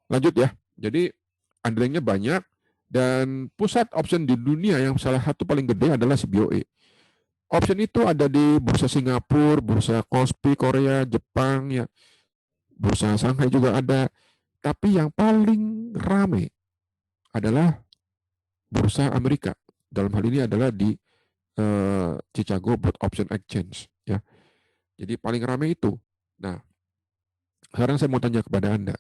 lanjut ya. Jadi underlyingnya banyak dan pusat option di dunia yang salah satu paling gede adalah CBOE. Option itu ada di bursa Singapura, bursa Kospi Korea, Jepang, ya, bursa Shanghai juga ada. Tapi yang paling ramai adalah bursa Amerika. Dalam hal ini adalah di Chicago Board Option Exchange. Ya, jadi paling ramai itu. Nah, sekarang saya mau tanya kepada Anda.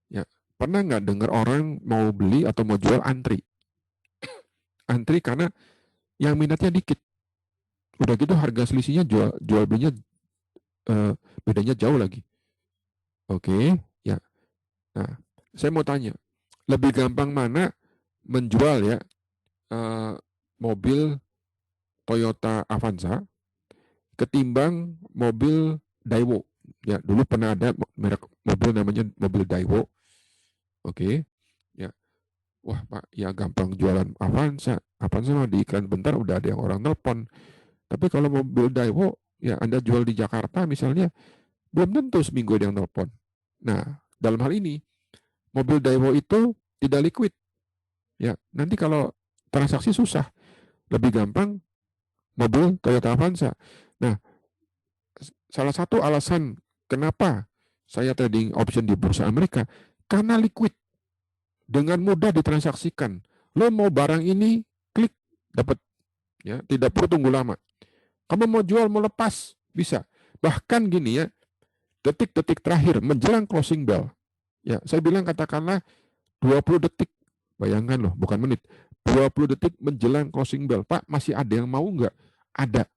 Ya, pernah nggak dengar orang mau beli atau mau jual antri? Antri karena yang minatnya dikit. Udah gitu harga selisihnya jual belinya bedanya jauh lagi. Oke, ya. Nah, saya mau tanya, lebih gampang mana menjual ya mobil Toyota Avanza ketimbang mobil Daewoo? Ya, dulu pernah ada merek mobil namanya mobil Daewoo. Oke, ya. Wah Pak, ya gampang jualan Avanza. Avanza mah di iklan bentar udah ada yang orang nelpon. Tapi kalau mobil Daewoo, ya Anda jual di Jakarta misalnya, belum tentu seminggu ada yang nelpon. Nah, dalam hal ini, mobil Daewoo itu tidak liquid. Ya, nanti kalau transaksi susah, lebih gampang mobil Toyota Avanza. Nah, salah satu alasan kenapa saya trading option di bursa Amerika, karena liquid, dengan mudah ditransaksikan. Lo mau barang ini, klik, dapat. Ya, tidak perlu tunggu lama. Kamu mau jual, mau lepas, bisa. Bahkan gini ya, detik-detik terakhir menjelang closing bell. Ya, saya bilang katakanlah 20 detik. Bayangkan loh, bukan menit. 20 detik menjelang closing bell. Pak, masih ada yang mau nggak? Ada.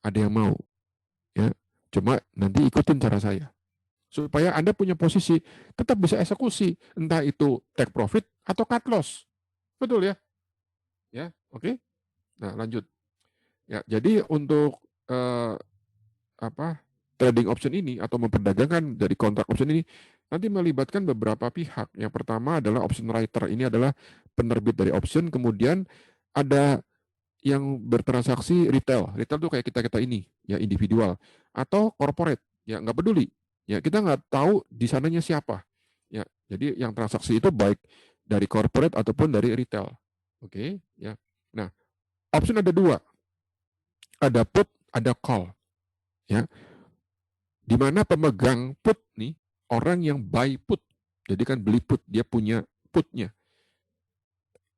Ada yang mau. Ya, cuma nanti ikutin cara saya. Supaya Anda punya posisi tetap bisa eksekusi. Entah itu take profit atau cut loss. Betul ya? Ya, oke. Nah, lanjut. Ya, jadi untuk apa trading option ini atau memperdagangkan dari kontrak option ini nanti melibatkan beberapa pihak. Yang pertama adalah option writer. Ini adalah penerbit dari option. Kemudian ada yang bertransaksi retail. Retail itu kayak kita ini, ya individual atau corporate. Ya nggak peduli. Ya kita nggak tahu di sananya siapa. Ya jadi yang transaksi itu baik dari corporate ataupun dari retail. Oke, ya. Nah, option ada dua. Ada put, ada call. Ya, di mana pemegang put nih orang yang buy put. Jadi kan beli put, dia punya putnya.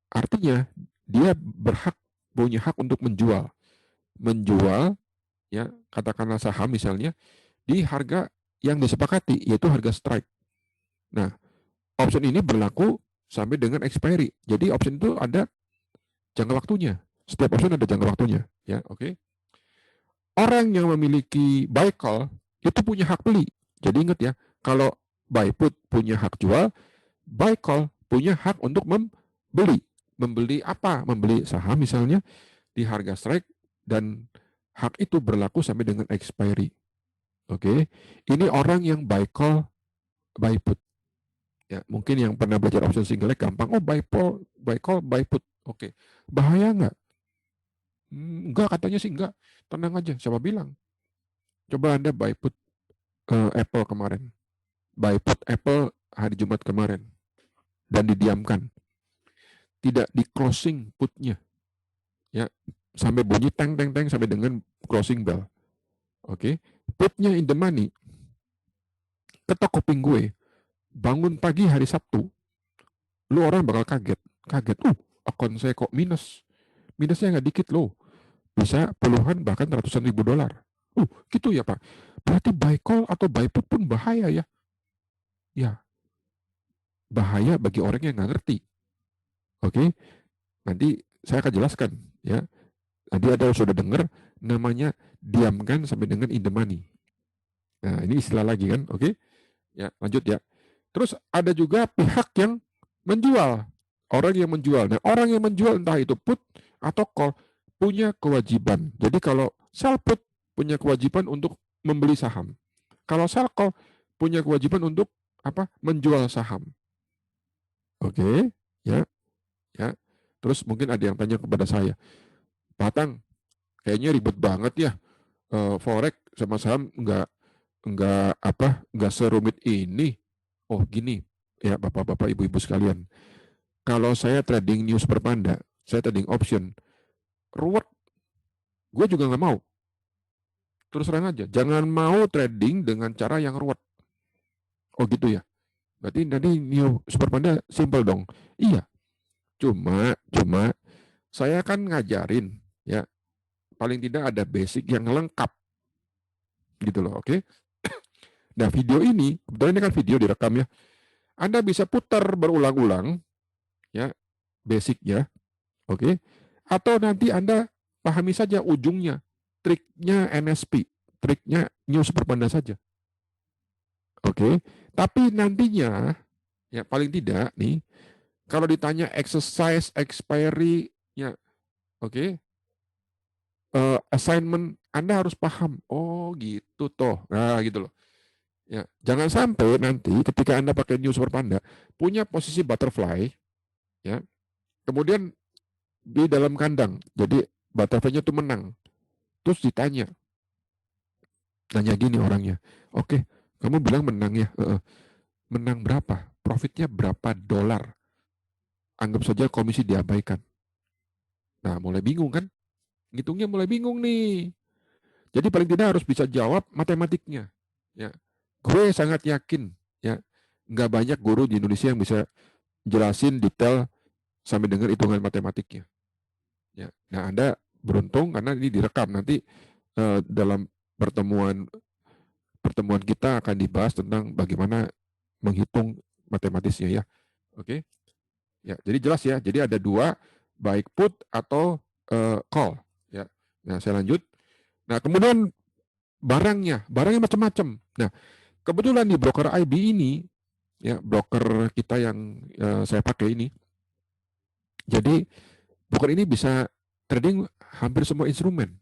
Artinya dia punya hak untuk menjual. Menjual ya katakanlah saham misalnya di harga yang disepakati yaitu harga strike. Nah, option ini berlaku sampai dengan expiry. Jadi option itu ada jangka waktunya. Setiap option ada jangka waktunya, ya, oke. Orang yang memiliki buy call itu punya hak beli. Jadi ingat ya, kalau buy put punya hak jual, buy call punya hak untuk membeli. Membeli apa? Membeli saham misalnya di harga strike dan hak itu berlaku sampai dengan expiry. Oke. Ini orang yang buy call, buy put. Ya, mungkin yang pernah belajar option single leg gampang. Oh, buy call, buy put. Oke. Bahaya nggak? Enggak, katanya sih enggak. Tenang aja, siapa bilang? Coba Anda buy put Apple kemarin. Buy put Apple hari Jumat kemarin. Dan didiamkan. Tidak di closing putnya. Ya, sampai bunyi teng teng teng sampai dengan closing bell. Oke. Putnya in the money. Ketok kuping gue. Bangun pagi hari Sabtu. Lu orang bakal kaget. Kaget. Akun saya kok minus. Minusnya nggak dikit loh. Bisa puluhan bahkan ratusan ribu dolar. Gitu ya Pak. Berarti buy call atau buy put pun bahaya ya. ya bahaya bagi orang yang nggak ngerti. Oke, nanti saya akan jelaskan ya. Tadi ada sudah dengar namanya diamkan sampai dengan in the money. Nah, ini istilah lagi kan, oke? Ya, lanjut ya. Terus ada juga pihak yang menjual, orang yang menjual. Nah, orang yang menjual entah itu put atau call punya kewajiban. Jadi kalau sell put punya kewajiban untuk membeli saham. Kalau sell call punya kewajiban untuk apa? Menjual saham. Oke, ya, ya. Terus mungkin ada yang tanya kepada saya, Patang, kayaknya ribet banget ya. Forex sama saham nggak serumit ini. Oh gini ya bapak-bapak ibu-ibu sekalian. Kalau saya trading news per panda, saya trading option, ruwet, gue juga nggak mau. Terus terang aja, jangan mau trading dengan cara yang ruwet. Oh gitu ya. Berarti nanti news per panda simple dong. Iya. Cuma saya kan ngajarin ya, paling tidak ada basic yang lengkap gitu loh. Oke. Nah video ini, kebetulan ini kan video direkam ya. Anda bisa putar berulang-ulang ya basicnya, oke? Atau nanti Anda pahami saja ujungnya, triknya NSP, triknya news perpanda saja, oke? Tapi nantinya ya paling tidak nih kalau ditanya exercise expiry ya, oke? Assignment Anda harus paham. Oh gitu toh. Nah gitu loh. Ya, jangan sampai nanti ketika Anda pakai news perpanda punya posisi butterfly ya, kemudian di dalam kandang. Jadi butterfly-nya tuh menang. Terus ditanya, nanya gini orangnya, oke, kamu bilang menang ya, menang berapa? Profitnya berapa dolar? Anggap saja komisi diabaikan. Nah, mulai bingung kan? Ngitungnya mulai bingung nih. Jadi paling tidak harus bisa jawab matematiknya. Ya, gue sangat yakin, ya, nggak banyak guru di Indonesia yang bisa jelasin detail sampai dengan hitungan matematiknya. Ya, nah Anda beruntung karena ini direkam nanti dalam pertemuan pertemuan kita akan dibahas tentang bagaimana menghitung matematisnya ya. Oke. Ya, jadi jelas ya. Jadi ada dua, baik put atau call ya. Nah, saya lanjut. Nah, kemudian barangnya macam-macam. Nah, kebetulan di broker IB ini ya, broker kita yang saya pakai ini. Jadi broker ini bisa trading hampir semua instrumen.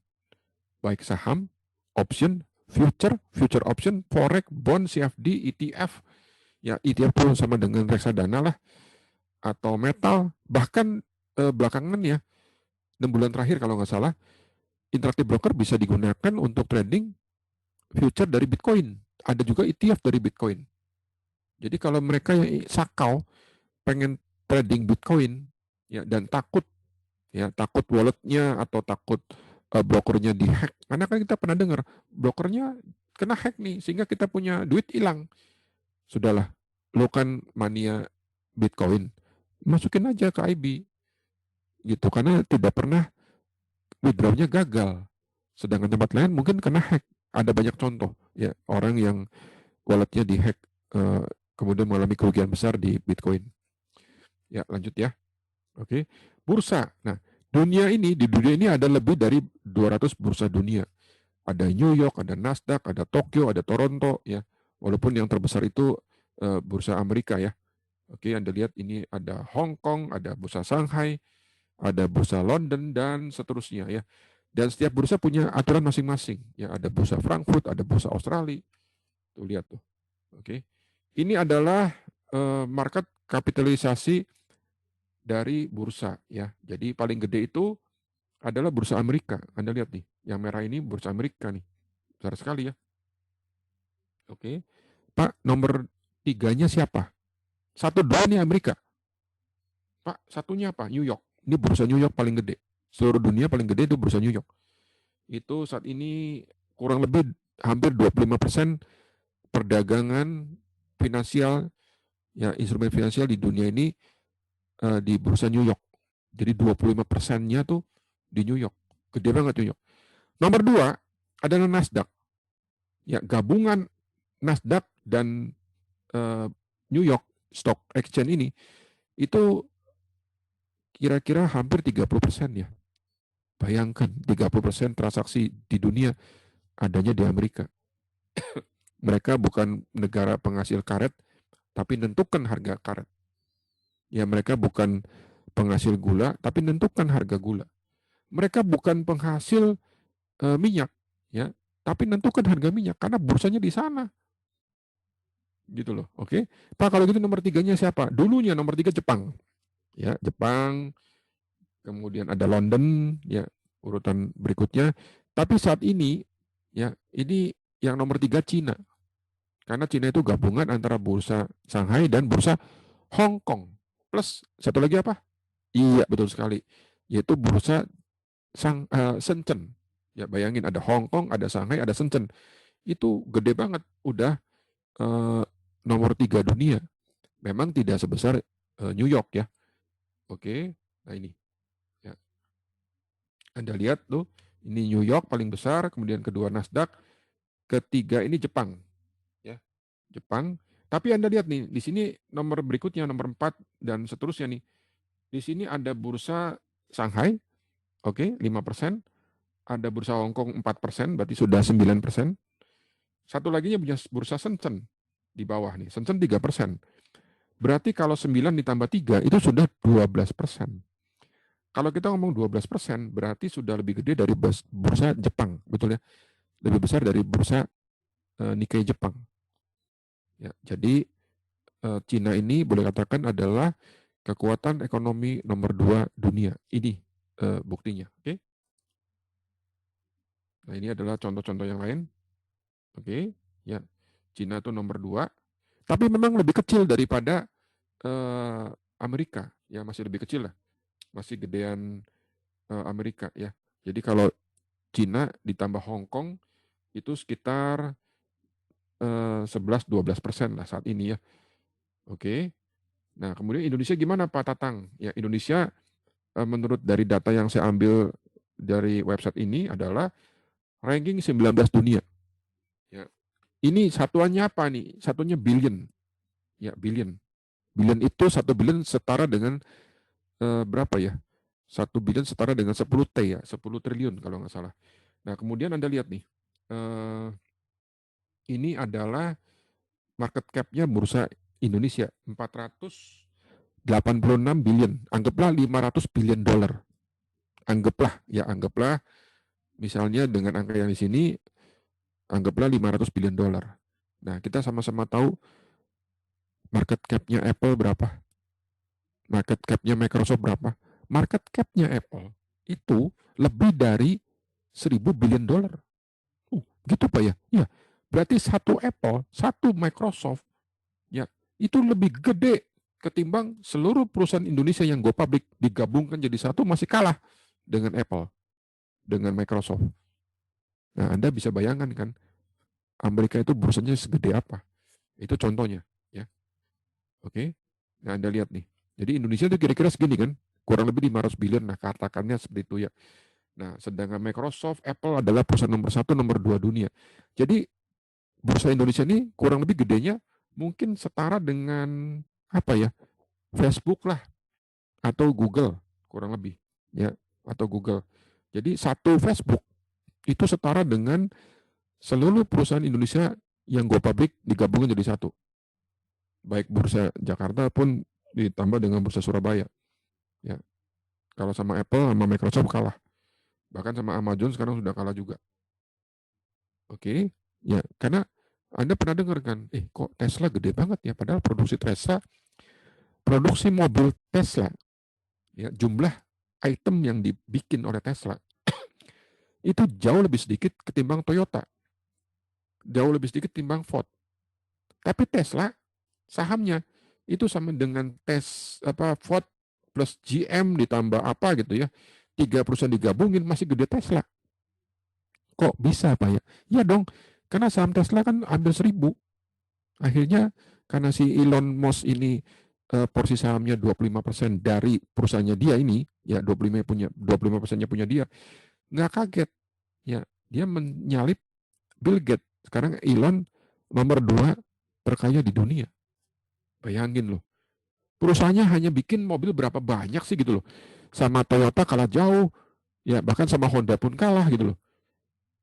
Baik saham, option, future option, forex, bond, CFD, ETF. Ya, ETF pun sama dengan reksadana lah atau metal, bahkan belakangan ya 6 bulan terakhir kalau nggak salah Interactive Broker bisa digunakan untuk trading future dari Bitcoin, ada juga ETF dari Bitcoin. Jadi kalau mereka yang sakau pengen trading Bitcoin ya dan takut walletnya atau takut brokernya dihack, karena kan kita pernah dengar brokernya kena hack nih sehingga kita punya duit hilang. Sudahlah, lo kan mania Bitcoin, masukin aja ke IB gitu, karena tidak pernah withdrawnya gagal. Sedangkan tempat lain mungkin kena hack. Ada banyak contoh ya orang yang walletnya dihack kemudian mengalami kerugian besar di Bitcoin. Ya lanjut ya. Oke, bursa. Nah di dunia ini ada lebih dari 200 bursa dunia. Ada New York, ada Nasdaq, ada Tokyo, ada Toronto ya. Walaupun yang terbesar itu bursa Amerika ya. Oke, Anda lihat ini ada Hong Kong, ada bursa Shanghai, ada bursa London dan seterusnya ya. Dan setiap bursa punya aturan masing-masing. Ya, ada bursa Frankfurt, ada bursa Australia. Tuh lihat tuh. Oke. Ini adalah market kapitalisasi dari bursa ya. Jadi paling gede itu adalah bursa Amerika. Anda lihat nih, yang merah ini bursa Amerika nih. Besar sekali ya. Oke. Pak, nomor tiganya siapa? Satu dua nih Amerika. Pak, satunya apa? New York. Ini bursa New York paling gede. Seluruh dunia paling gede itu bursa New York. Itu saat ini kurang lebih hampir 25% perdagangan finansial ya instrumen finansial di dunia ini di bursa New York. Jadi 25%-nya tuh di New York. Gede banget New York. Nomor dua adalah Nasdaq. Ya, gabungan Nasdaq dan New York Stock Exchange ini itu kira-kira hampir 30% ya. Bayangkan 30% transaksi di dunia adanya di Amerika. Mereka bukan negara penghasil karet, tapi menentukan harga karet. Ya, mereka bukan penghasil gula, tapi menentukan harga gula. Mereka bukan penghasil minyak, ya, tapi menentukan harga minyak karena bursanya di sana. Gitu loh. Oke. Pak, kalau gitu nomor tiganya siapa? Dulunya nomor tiga Jepang. Ya, Jepang, kemudian ada London, ya, urutan berikutnya. Tapi saat ini, ya, ini yang nomor tiga Cina. Karena Cina itu gabungan antara bursa Shanghai dan bursa Hong Kong. Plus satu lagi apa? Iya, betul sekali. Yaitu bursa Shenzhen. Ya, bayangin ada Hong Kong, ada Shanghai, ada Shenzhen. Itu gede banget. Udah eh, nomor tiga dunia. Memang tidak sebesar New York ya. Oke. Nah ini. Ya. Anda lihat tuh, ini New York paling besar, kemudian kedua Nasdaq, ketiga ini Jepang. Ya, Jepang. Tapi Anda lihat nih, di sini nomor berikutnya nomor 4 dan seterusnya nih. Di sini ada bursa Shanghai, oke, 5%. Ada bursa Hong Kong 4%, berarti sudah 9%. Satu lagi punya bursa Shenzhen di bawah nih, Shenzhen 3%. Berarti kalau 9 ditambah 3 itu sudah 12%. Kalau kita ngomong 12%, berarti sudah lebih gede dari bursa Jepang, betul ya? Lebih besar dari bursa Nikkei Jepang. Ya, jadi Cina ini boleh katakan adalah kekuatan ekonomi nomor 2 dunia. Ini buktinya. Oke. Nah, ini adalah contoh-contoh yang lain. Oke. Ya, Cina itu nomor 2. Tapi memang lebih kecil daripada Amerika. Ya, masih lebih kecil lah. Masih gedean Amerika ya. Jadi kalau Cina ditambah Hong Kong itu sekitar 11-12% lah saat ini ya. Oke. Nah, kemudian Indonesia gimana Pak Tatang? Ya, Indonesia menurut dari data yang saya ambil dari website ini adalah ranking 19 dunia. Ya. Ini satuannya apa nih? Satunya billion. Ya, billion. Billion itu 1 billion setara dengan berapa ya? 1 billion setara dengan 10 T ya, 10 triliun kalau nggak salah. Nah, kemudian Anda lihat nih. Ini adalah market cap-nya bursa Indonesia 486 billion. Anggaplah 500 billion dolar. Anggaplah misalnya dengan angka yang di sini anggaplah 500 billion dolar. Nah, kita sama-sama tahu market cap-nya Apple berapa? Market cap-nya Microsoft berapa? Market cap-nya Apple itu lebih dari 1000 billion dolar. Gitu Pak ya? Ya. Berarti satu Apple, satu Microsoft, ya, itu lebih gede ketimbang seluruh perusahaan Indonesia yang go public digabungkan jadi satu masih kalah dengan Apple, dengan Microsoft. Nah, Anda bisa bayangkan kan, Amerika itu bursanya segede apa? Itu contohnya, ya. Oke. Nah, Anda lihat nih. Jadi Indonesia itu kira-kira segini kan, kurang lebih 500 billion, nah katakannya seperti itu ya. Nah, sedangkan Microsoft, Apple adalah perusahaan nomor 1, nomor 2 dunia. Jadi bursa Indonesia ini kurang lebih gedenya mungkin setara dengan apa ya? Facebook lah atau Google kurang lebih ya, atau Google. Jadi satu Facebook itu setara dengan seluruh perusahaan Indonesia yang go public digabungkan jadi satu. Baik bursa Jakarta pun ditambah dengan bursa Surabaya. Ya. Kalau sama Apple sama Microsoft kalah. Bahkan sama Amazon sekarang sudah kalah juga. Oke. Ya, karena Anda pernah dengar kan, kok Tesla gede banget ya, padahal produksi mobil Tesla, ya, jumlah item yang dibikin oleh Tesla itu jauh lebih sedikit ketimbang Toyota, jauh lebih sedikit ketimbang Ford. Tapi Tesla sahamnya itu sama dengan Ford plus GM ditambah apa gitu ya, 3 perusahaan digabungin masih gede Tesla. Kok bisa Pak ya? Ya dong, karena saham Tesla kan hampir 1000. Akhirnya karena si Elon Musk ini porsi sahamnya 25% dari perusahaannya dia ini, ya 25%-nya punya dia, nggak kaget. Ya, dia menyalip Bill Gates. Sekarang Elon nomor 2 terkaya di dunia. Bayangin loh. Perusahaannya hanya bikin mobil berapa banyak sih gitu loh. Sama Toyota kalah jauh, ya bahkan sama Honda pun kalah gitu loh.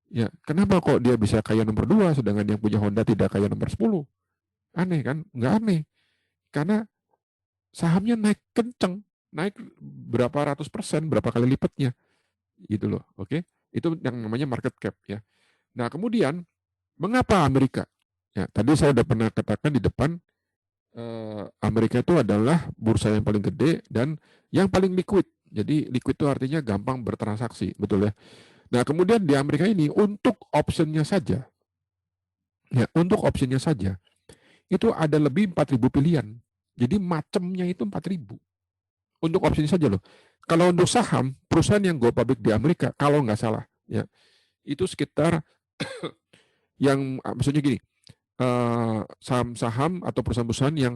Ya, kenapa kok dia bisa kaya nomor 2 sedangkan yang punya Honda tidak kaya nomor 10? Aneh kan? Nggak aneh. Karena sahamnya naik kenceng, naik berapa ratus persen, berapa kali lipatnya gitu loh. Oke, itu yang namanya market cap ya. Nah, kemudian mengapa Amerika? Ya, tadi saya sudah pernah katakan di depan, Amerika itu adalah bursa yang paling gede dan yang paling liquid. Jadi liquid itu artinya gampang bertransaksi, betul ya. Nah, kemudian di Amerika ini untuk optionnya saja, ya untuk optionnya saja itu ada lebih 4.000 pilihan. Jadi macamnya itu 4.000 untuk optionnya saja loh. Kalau untuk saham, perusahaan yang go public di Amerika, kalau nggak salah, ya itu sekitar yang maksudnya gini, saham-saham atau perusahaan-perusahaan yang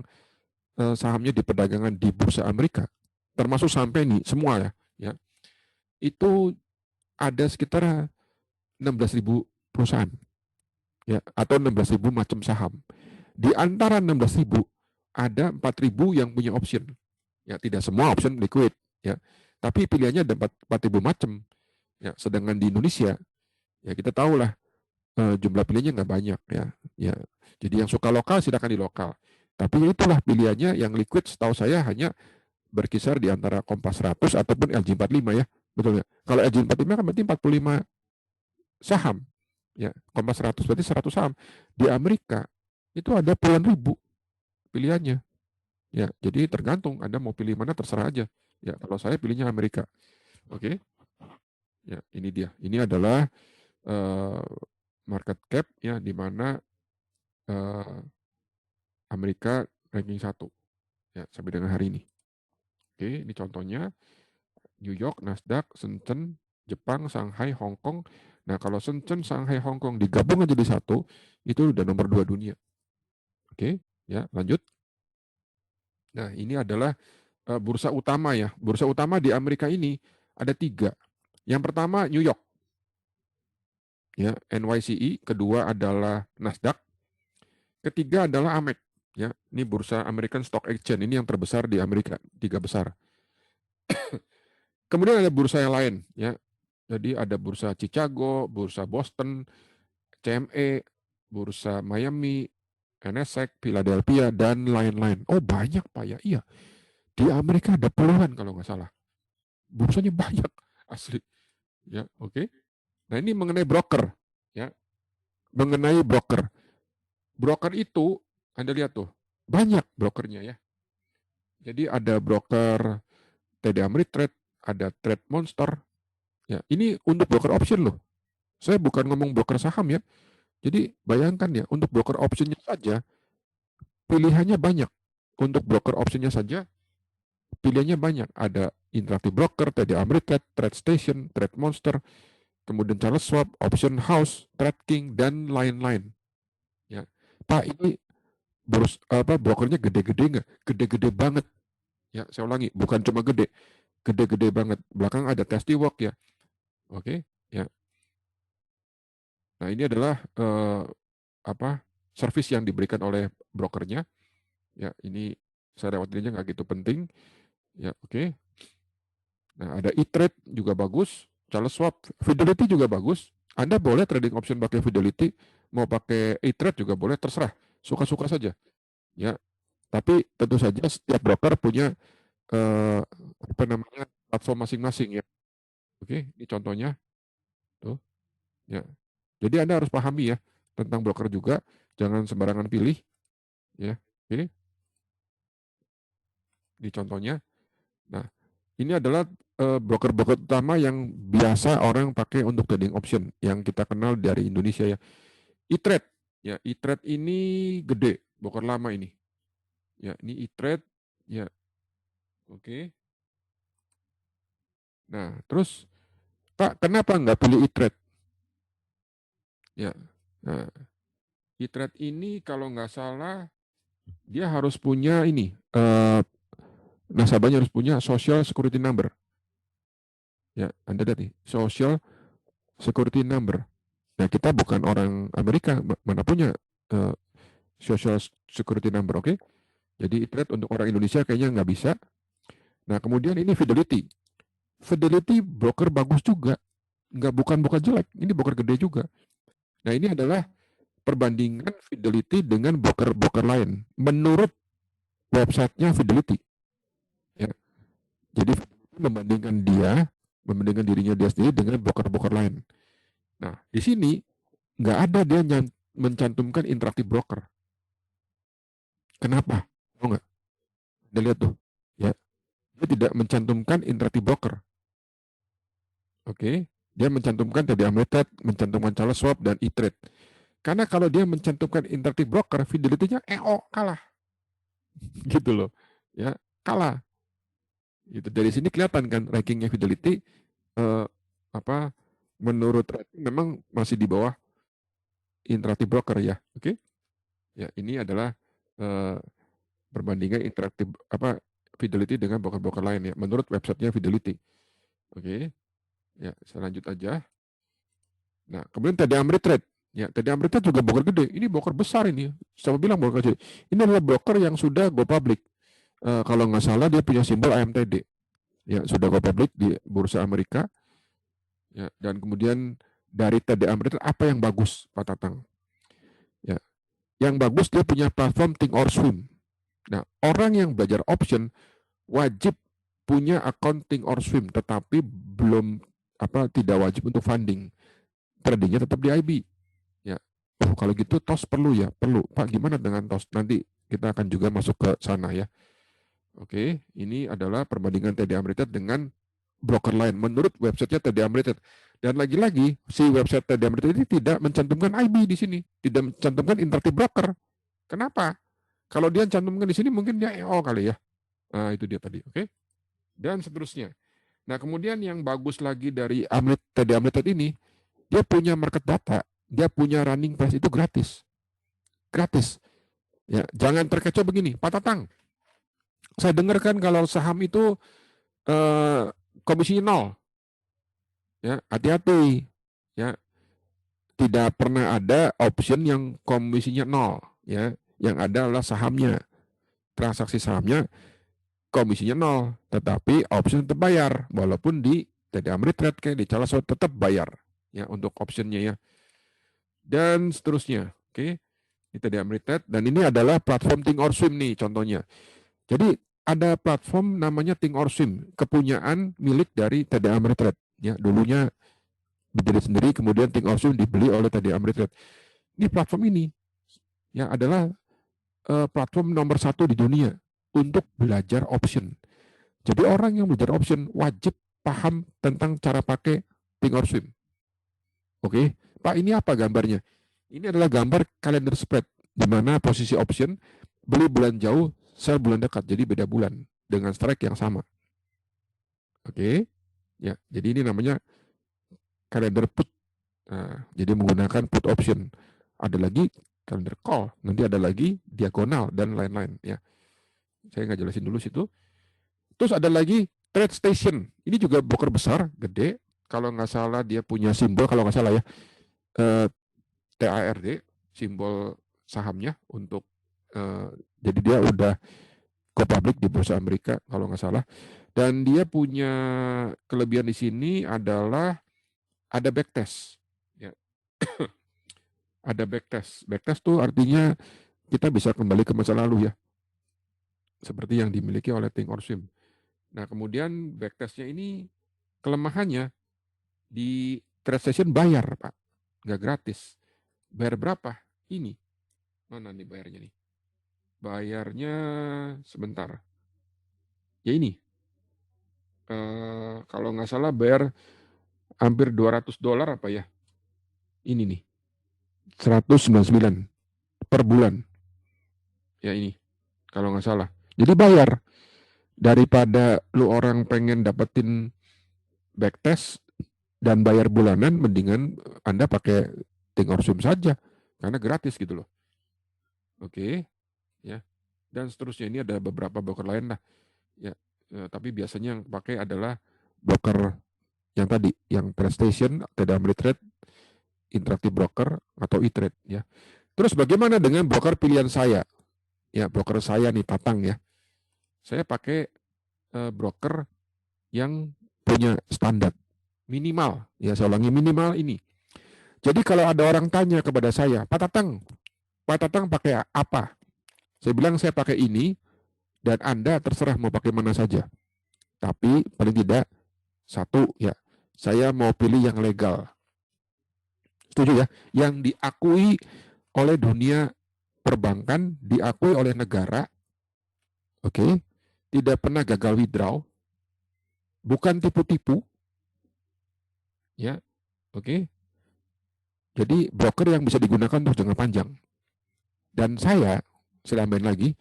sahamnya di perdagangan di bursa Amerika, termasuk sampai nih semua ya itu ada sekitar 16.000 perusahaan, ya atau 16.000 macam saham. Di antara 16.000 ada 4.000 yang punya option, ya tidak semua option liquid, ya tapi pilihannya ada 4.000 macam. Ya, sedangkan di Indonesia, ya kita tahu lah jumlah pilihannya nggak banyak ya. Jadi yang suka lokal silakan di lokal. Tapi itulah pilihannya yang liquid setahu saya hanya berkisar di antara Kompas 100 ataupun LJ45 ya. Betul ya. Kalau LJ45 kan berarti 45 saham. Ya, Kompas 100 berarti 100 saham. Di Amerika itu ada puluhan ribu pilihannya. Ya, jadi tergantung Anda mau pilih mana terserah aja. Ya, kalau saya pilihnya Amerika. Oke. Ya, ini dia. Ini adalah market cap ya di mana Amerika ranking 1 ya sampai dengan hari ini. Oke, ini contohnya New York, Nasdaq, Shenzhen, Jepang, Shanghai, Hong Kong. Nah, kalau Shenzhen, Shanghai, Hong Kong digabung jadi satu, itu udah nomor 2 dunia. Oke, ya lanjut. Nah, ini adalah bursa utama ya. Bursa utama di Amerika ini ada 3. Yang pertama New York, ya NYCE. Kedua adalah Nasdaq. Ketiga adalah AMEX, ya. Ini bursa American Stock Exchange, ini yang terbesar di Amerika, 3 besar. Kemudian ada bursa yang lain, ya. Jadi ada bursa Chicago, bursa Boston, CME, bursa Miami, NASDAQ, Philadelphia, dan lain-lain. Oh banyak Pak ya, iya. Di Amerika ada puluhan kalau nggak salah. Bursanya banyak, asli. Ya, oke. Nah ini mengenai broker, ya. Mengenai broker. Broker itu, Anda lihat tuh, banyak brokernya ya. Jadi ada broker TD Ameritrade, ada Trade Monster. Ya, ini untuk broker option loh. Saya bukan ngomong broker saham ya. Jadi bayangkan ya, untuk broker optionnya saja pilihannya banyak. Untuk broker optionnya saja pilihannya banyak. Ada Interactive Broker, TD Ameritrade, Trade Station, Trade Monster, kemudian Charles Schwab, Option House, Trade King, dan lain-lain. Ya, Pak ini brokernya gede-gede nggak? Gede-gede banget. Ya, saya ulangi, bukan cuma gede, gede-gede banget. Belakang ada Testy Walk ya. Oke, ya. Nah, ini adalah service yang diberikan oleh brokernya. Ya, ini saya lewatin aja nggak gitu penting. Ya, oke. Nah, ada E-Trade juga bagus, Charles Schwab, Fidelity juga bagus. Anda boleh trading option pakai Fidelity, mau pakai E-Trade juga boleh, terserah, suka-suka saja. Ya, tapi tentu saja setiap broker punya platform masing-masing ya. Oke, ini contohnya tuh. Ya. Jadi Anda harus pahami ya tentang broker juga, jangan sembarangan pilih ya. Oke, ini contohnya. Nah, ini adalah broker-broker utama yang biasa orang pakai untuk trading option yang kita kenal dari Indonesia ya. E-Trade. Ya, E-Trade ini gede, broker lama ini. Ya, ini E-Trade. Ya, oke. Nah, terus Pak, kenapa nggak pilih E-Trade? Ya, nah, E-Trade ini kalau nggak salah dia harus punya ini, nasabahnya harus punya Social Security Number. Ya, Anda lihat nih, Social Security Number. Nah, kita bukan orang Amerika, mana punya Social Security Number, oke? Jadi e-trade untuk orang Indonesia kayaknya nggak bisa. Nah, kemudian ini Fidelity. Fidelity broker bagus juga. Bukan jelek, ini broker gede juga. Nah, ini adalah perbandingan Fidelity dengan broker-broker lain menurut websitenya Fidelity. Ya. Jadi membandingkan dirinya dia sendiri dengan broker-broker lain. Nah, di sini nggak ada dia mencantumkan interaktif broker. Kenapa? Tahu nggak? Anda lihat tuh, ya, dia tidak mencantumkan interaktif broker. Oke, dia mencantumkan TD Ameritrade, mencantumkan Charles Schwab dan E-Trade. Karena kalau dia mencantumkan interaktif broker, Fidelity-nya kalah. Gitu loh. Ya, kalah. Gitu. Dari sini kelihatan kan rankingnya Fidelity apa menurut ranking memang masih di bawah interaktif broker ya. Oke. Ya, ini adalah perbandingan interaktif Fidelity dengan broker-broker lain ya menurut websitenya Fidelity. Oke. Ya, saya lanjut aja. Nah, kemudian TD Ameritrade. Ya, TD Ameritrade juga broker gede. Ini broker besar ini. Siapa bilang broker gede? Ini adalah broker yang sudah go public. Kalau nggak salah dia punya simbol AMTD. Ya, sudah go public di Bursa Amerika. Ya, dan kemudian dari TD Ameritrade apa yang bagus, Pak Tatang? Ya, yang bagus dia punya platform Think or Swim. Nah, orang yang belajar option wajib punya akun Think or Swim, tetapi tidak wajib untuk funding. Tradingnya tetap di IB. Ya, kalau gitu TOS perlu ya, perlu. Pak, gimana dengan TOS? Nanti kita akan juga masuk ke sana ya. Oke, ini adalah perbandingan TD Ameritrade dengan broker lain menurut websitenya TD Ameritrade. Dan lagi-lagi si website TD Ameritrade ini tidak mencantumkan IB di sini, tidak mencantumkan interaktif broker. Kenapa? Kalau dia cantumkan di sini mungkin dia EO kali ya. Nah, itu dia tadi, oke? Dan seterusnya. Nah, kemudian yang bagus lagi dari TD Ameritrade ini, dia punya market data, dia punya running price itu gratis. Gratis. Ya, jangan terkecoh begini, Pak Tatang. Saya dengarkan kalau saham itu komisinya nol. Ya, hati-hati. Ya, tidak pernah ada option yang komisinya nol. Ya, yang ada adalah sahamnya. Transaksi sahamnya komisinya nol, tetapi option tetap bayar, walaupun di TD Ameritrade kayak di Charles Schwab tetap bayar ya untuk optionnya ya. Dan seterusnya. Oke. Ini TD Ameritrade dan ini adalah platform Think or Swim nih contohnya. Jadi ada platform namanya Think or Swim, kepunyaan milik dari TD Ameritrade. Ya, dulunya berdiri sendiri, kemudian Think or Swim dibeli oleh TD Ameritrade. Ini platform ini ya adalah platform nomor 1 di dunia untuk belajar option. Jadi orang yang belajar option wajib paham tentang cara pakai Think or Swim. Oke, Pak, ini apa gambarnya? Ini adalah gambar kalender spread, di mana posisi option beli bulan jauh, sell bulan dekat, jadi beda bulan dengan strike yang sama. Oke, ya, jadi ini namanya kalender put. Nah, jadi menggunakan put option. Ada lagi kalender call, nanti ada lagi diagonal dan lain-lain. Ya, saya nggak jelasin dulu situ. Terus ada lagi Trade Station. Ini juga broker besar, gede. Kalau nggak salah dia punya simbol, kalau nggak salah ya, TARD, simbol sahamnya untuk jadi dia udah go public di Bursa Amerika kalau nggak salah. Dan dia punya kelebihan di sini adalah ada backtest. Ya. Ada backtest. Backtest tuh artinya kita bisa kembali ke masa lalu ya. Seperti yang dimiliki oleh Think or Swim. Nah, kemudian backtestnya ini kelemahannya di trade session bayar, Pak. Nggak gratis. Bayar berapa? Ini. Mana nih bayarnya nih? Bayarnya sebentar. Ya ini. Kalau nggak salah bayar hampir $200 apa ya? Ini nih. 199 per bulan. Ya ini. Kalau nggak salah. Jadi bayar. Daripada lu orang pengen dapetin backtest dan bayar bulanan, mendingan Anda pakai Think or Swim saja. Karena gratis gitu loh. Oke. Ya. Dan seterusnya ini ada beberapa broker lain lah. Ya. Tapi biasanya yang pakai adalah broker yang tadi, yang Trade Station, TD Ameritrade, Interactive Broker, atau E-Trade. Ya. Terus bagaimana dengan broker pilihan saya? ya broker saya nih Tatang ya. Saya pakai broker yang punya standar minimal, ya saya ulangi minimal ini. Jadi kalau ada orang tanya kepada saya, Pak Tatang pakai apa? Saya bilang saya pakai ini dan Anda terserah mau pakai mana saja. Tapi paling tidak satu ya, saya mau pilih yang legal. Setuju ya? Yang diakui oleh dunia perbankan, diakui oleh negara, oke? Tidak pernah gagal withdraw, bukan tipu-tipu, ya, oke? Jadi broker yang bisa digunakan untuk jangka panjang. Dan saya tambahin lagi,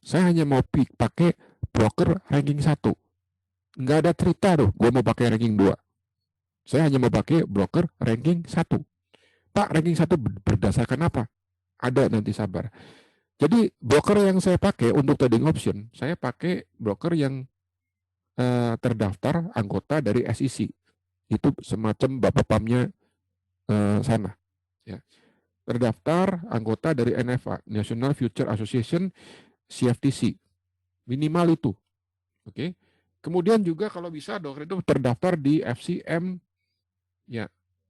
saya hanya mau pakai broker ranking 1. Nggak ada cerita tuh, gue mau pakai ranking 2. Saya hanya mau pakai broker ranking 1. Pak, ranking 1 berdasarkan apa? Ada, nanti sabar. Jadi broker yang saya pakai untuk trading option, saya pakai broker yang terdaftar anggota dari SEC. Itu semacam bapak pamnya sana. Ya. Terdaftar anggota dari NFA, National Future Association, CFTC. Minimal itu. Oke. Kemudian juga kalau bisa broker itu terdaftar di FCM, ya,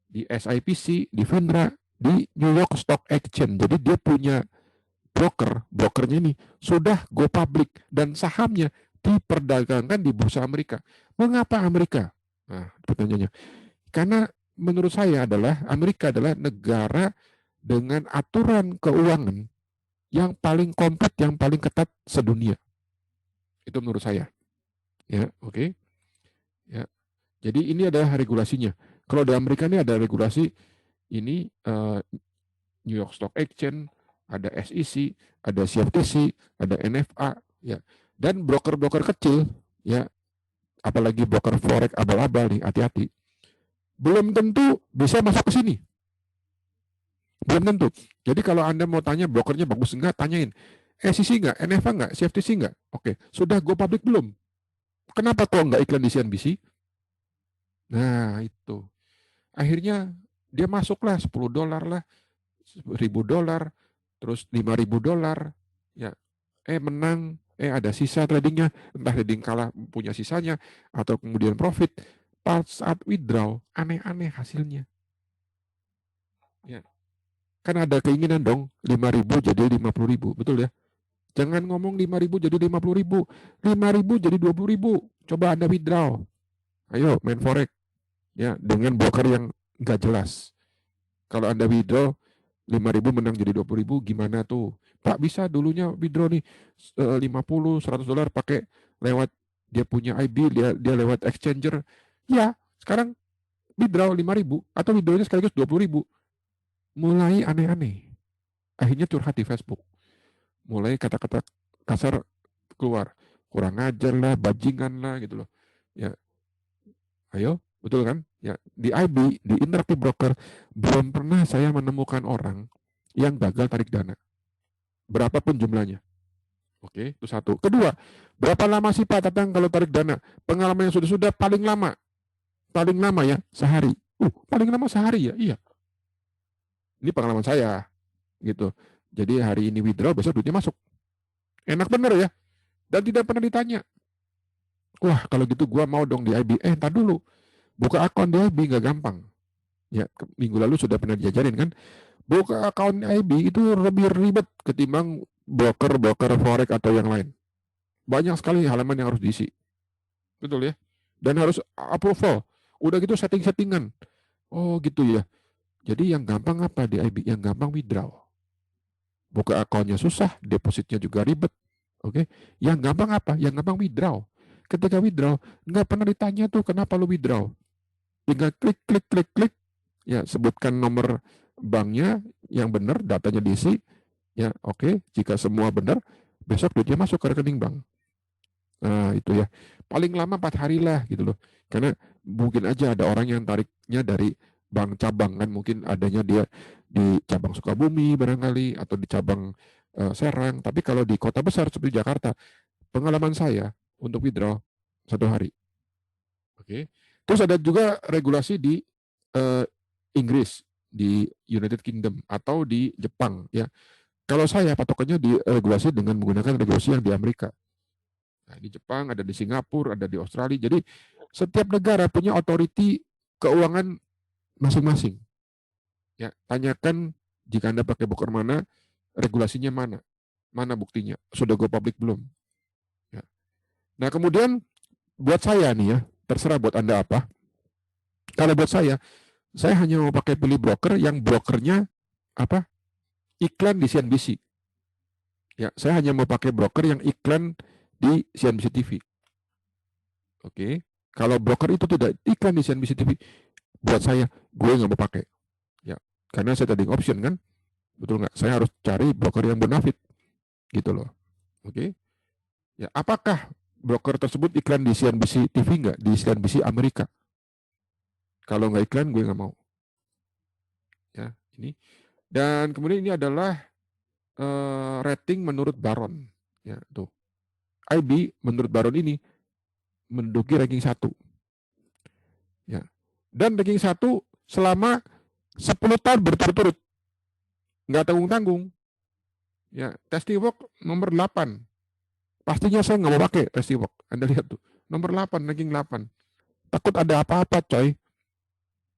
di SIPC, di FINRA, di New York Stock Exchange. Jadi dia punya brokernya ini sudah go public dan sahamnya diperdagangkan di bursa Amerika. Mengapa Amerika? Nah, pertanyaannya. Karena menurut saya adalah Amerika adalah negara dengan aturan keuangan yang paling komplit, yang paling ketat sedunia. Itu menurut saya. Ya, oke. Okay. Ya. Jadi ini adalah regulasinya. Kalau di Amerika ini ada regulasi ini New York Stock Exchange, ada SEC, ada CFTC, ada NFA, ya. Dan broker-broker kecil, ya, apalagi broker forex abal-abal nih, hati-hati. Belum tentu bisa masuk ke sini. Belum tentu. Jadi kalau Anda mau tanya brokernya bagus enggak, tanyain. SEC enggak, NFA enggak, CFTC enggak? Oke, sudah go public belum? Kenapa kok enggak iklan di CNBC? Nah, itu. Akhirnya dia masuklah $10 lah, $1.000, terus $5.000, ya. Menang, ada sisa tradingnya, entah trading kalah punya sisanya, atau kemudian profit. Pas saat withdraw, aneh-aneh hasilnya. Ya. Kan ada keinginan dong, 5.000 jadi 50.000, betul ya? Jangan ngomong 5.000 jadi 50.000, 5.000 jadi 20.000. Coba Anda withdraw. Ayo main forex, ya, dengan broker yang nggak jelas. Kalau Anda withdraw 5.000 menang jadi 20.000, gimana tuh? Pak, bisa dulunya withdraw nih $50, $100 pakai lewat dia punya IB, dia lewat exchanger. Ya, sekarang withdraw 5.000 atau withdrawnya sekaligus 20.000. Mulai aneh-aneh. Akhirnya curhat di Facebook. Mulai kata-kata kasar keluar. Kurang ajar lah, bajingan lah gitu loh. Ya, ayo, betul kan? Ya, di IB, di Interactive Broker, belum pernah saya menemukan orang yang gagal tarik dana. Berapapun jumlahnya. Oke, itu satu. Kedua, berapa lama sih Pak Tatang kalau tarik dana? Pengalaman yang sudah-sudah paling lama. Paling lama ya, sehari. Paling lama sehari ya? Iya. Ini pengalaman saya. Gitu. Jadi hari ini withdraw, besok duitnya masuk. Enak bener ya. Dan tidak pernah ditanya. Wah, kalau gitu gua mau dong di IB. Entar dulu. Buka akun di IB nggak gampang. Ya, minggu lalu sudah pernah diajarin kan. Buka akun IB itu lebih ribet ketimbang broker forex atau yang lain. Banyak sekali halaman yang harus diisi. Betul ya? Dan harus approval. Udah gitu setting-settingan. Oh gitu ya. Jadi yang gampang apa di IB? Yang gampang withdraw. Buka akunnya susah, depositnya juga ribet. Oke, yang gampang apa? Yang gampang withdraw. Ketika withdraw, nggak pernah ditanya tuh kenapa lu withdraw. Tinggal klik, ya sebutkan nomor banknya yang benar, datanya diisi, ya oke. Jika semua benar, besok duitnya masuk ke rekening bank. Nah itu ya, paling lama 4 hari lah gitu loh. Karena mungkin aja ada orang yang tariknya dari bank cabang kan, mungkin adanya dia di cabang Sukabumi barangkali atau di cabang Serang. Tapi kalau di kota besar seperti Jakarta, pengalaman saya untuk withdraw 1 hari. Oke. Terus ada juga regulasi di Inggris, di United Kingdom atau di Jepang ya. Kalau saya patokannya diregulasi dengan menggunakan regulasi yang di Amerika. Nah, di Jepang, ada di Singapura, ada di Australia. Jadi setiap negara punya otoriti keuangan masing-masing. Ya, tanyakan jika Anda pakai broker mana, regulasinya mana, mana buktinya, sudah go public belum. Ya. Nah kemudian buat saya nih ya, terserah buat Anda apa. Kalau buat saya hanya mau pakai pilih broker yang brokernya apa? Iklan di CNBC. Ya, saya hanya mau pakai broker yang iklan di CNBC TV. Oke. Kalau broker itu tidak iklan di CNBC TV, buat saya, gue nggak mau pakai. Ya, karena saya trading option kan, betul nggak? Saya harus cari broker yang bonafit, gitu loh. Oke. Ya, apakah broker tersebut iklan di CNBC TV nggak? Di CNBC Amerika? Kalau nggak iklan, gue nggak mau. Ya, ini. Dan kemudian ini adalah rating menurut Baron. Ya, tuh. IB menurut Baron ini menduduki ranking 1. Ya. Dan ranking 1 selama 10 tahun berturut-turut. Nggak tanggung-tanggung. Ya, Testy Walk nomor 8. Pastinya saya nggak mau pakai Testy Walk. Anda lihat tuh. Nomor 8, ranking 8. Takut ada apa-apa, coy.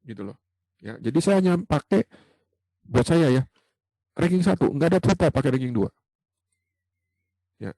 Gitu loh. Ya, jadi saya hanya pakai, buat saya ya, ranking 1. Nggak ada cerita pakai ranking 2. Ya.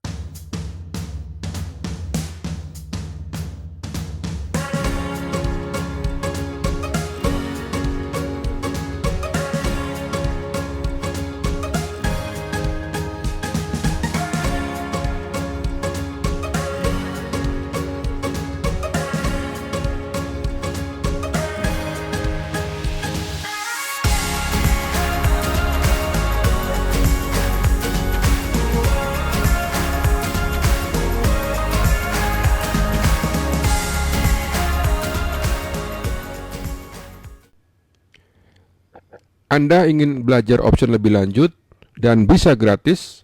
Anda ingin belajar option lebih lanjut dan bisa gratis,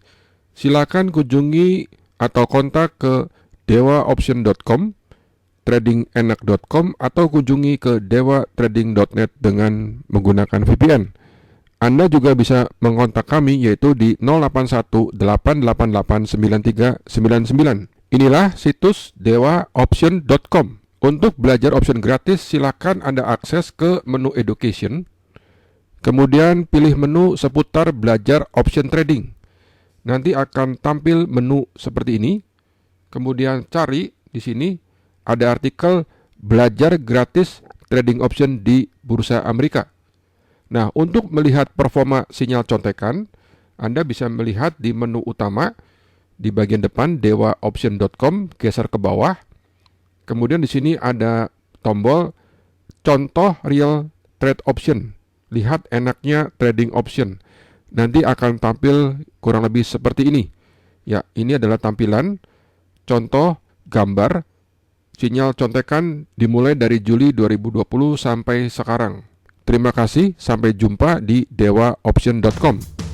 silakan kunjungi atau kontak ke dewaoption.com, tradingenak.com, atau kunjungi ke dewatrading.net dengan menggunakan VPN. Anda juga bisa mengontak kami yaitu di 0818889399. Inilah situs dewaoption.com. Untuk belajar option gratis, silakan Anda akses ke menu education. Kemudian pilih menu seputar belajar option trading. Nanti akan tampil menu seperti ini. Kemudian cari di sini ada artikel belajar gratis trading option di Bursa Amerika. Nah, untuk melihat performa sinyal contekan, Anda bisa melihat di menu utama di bagian depan dewaoption.com, geser ke bawah. Kemudian di sini ada tombol contoh real trade option. Lihat enaknya trading option. Nanti akan tampil kurang lebih seperti ini. Ya, ini adalah tampilan contoh gambar sinyal contekan dimulai dari Juli 2020 sampai sekarang. Terima kasih, sampai jumpa di dewaoption.com.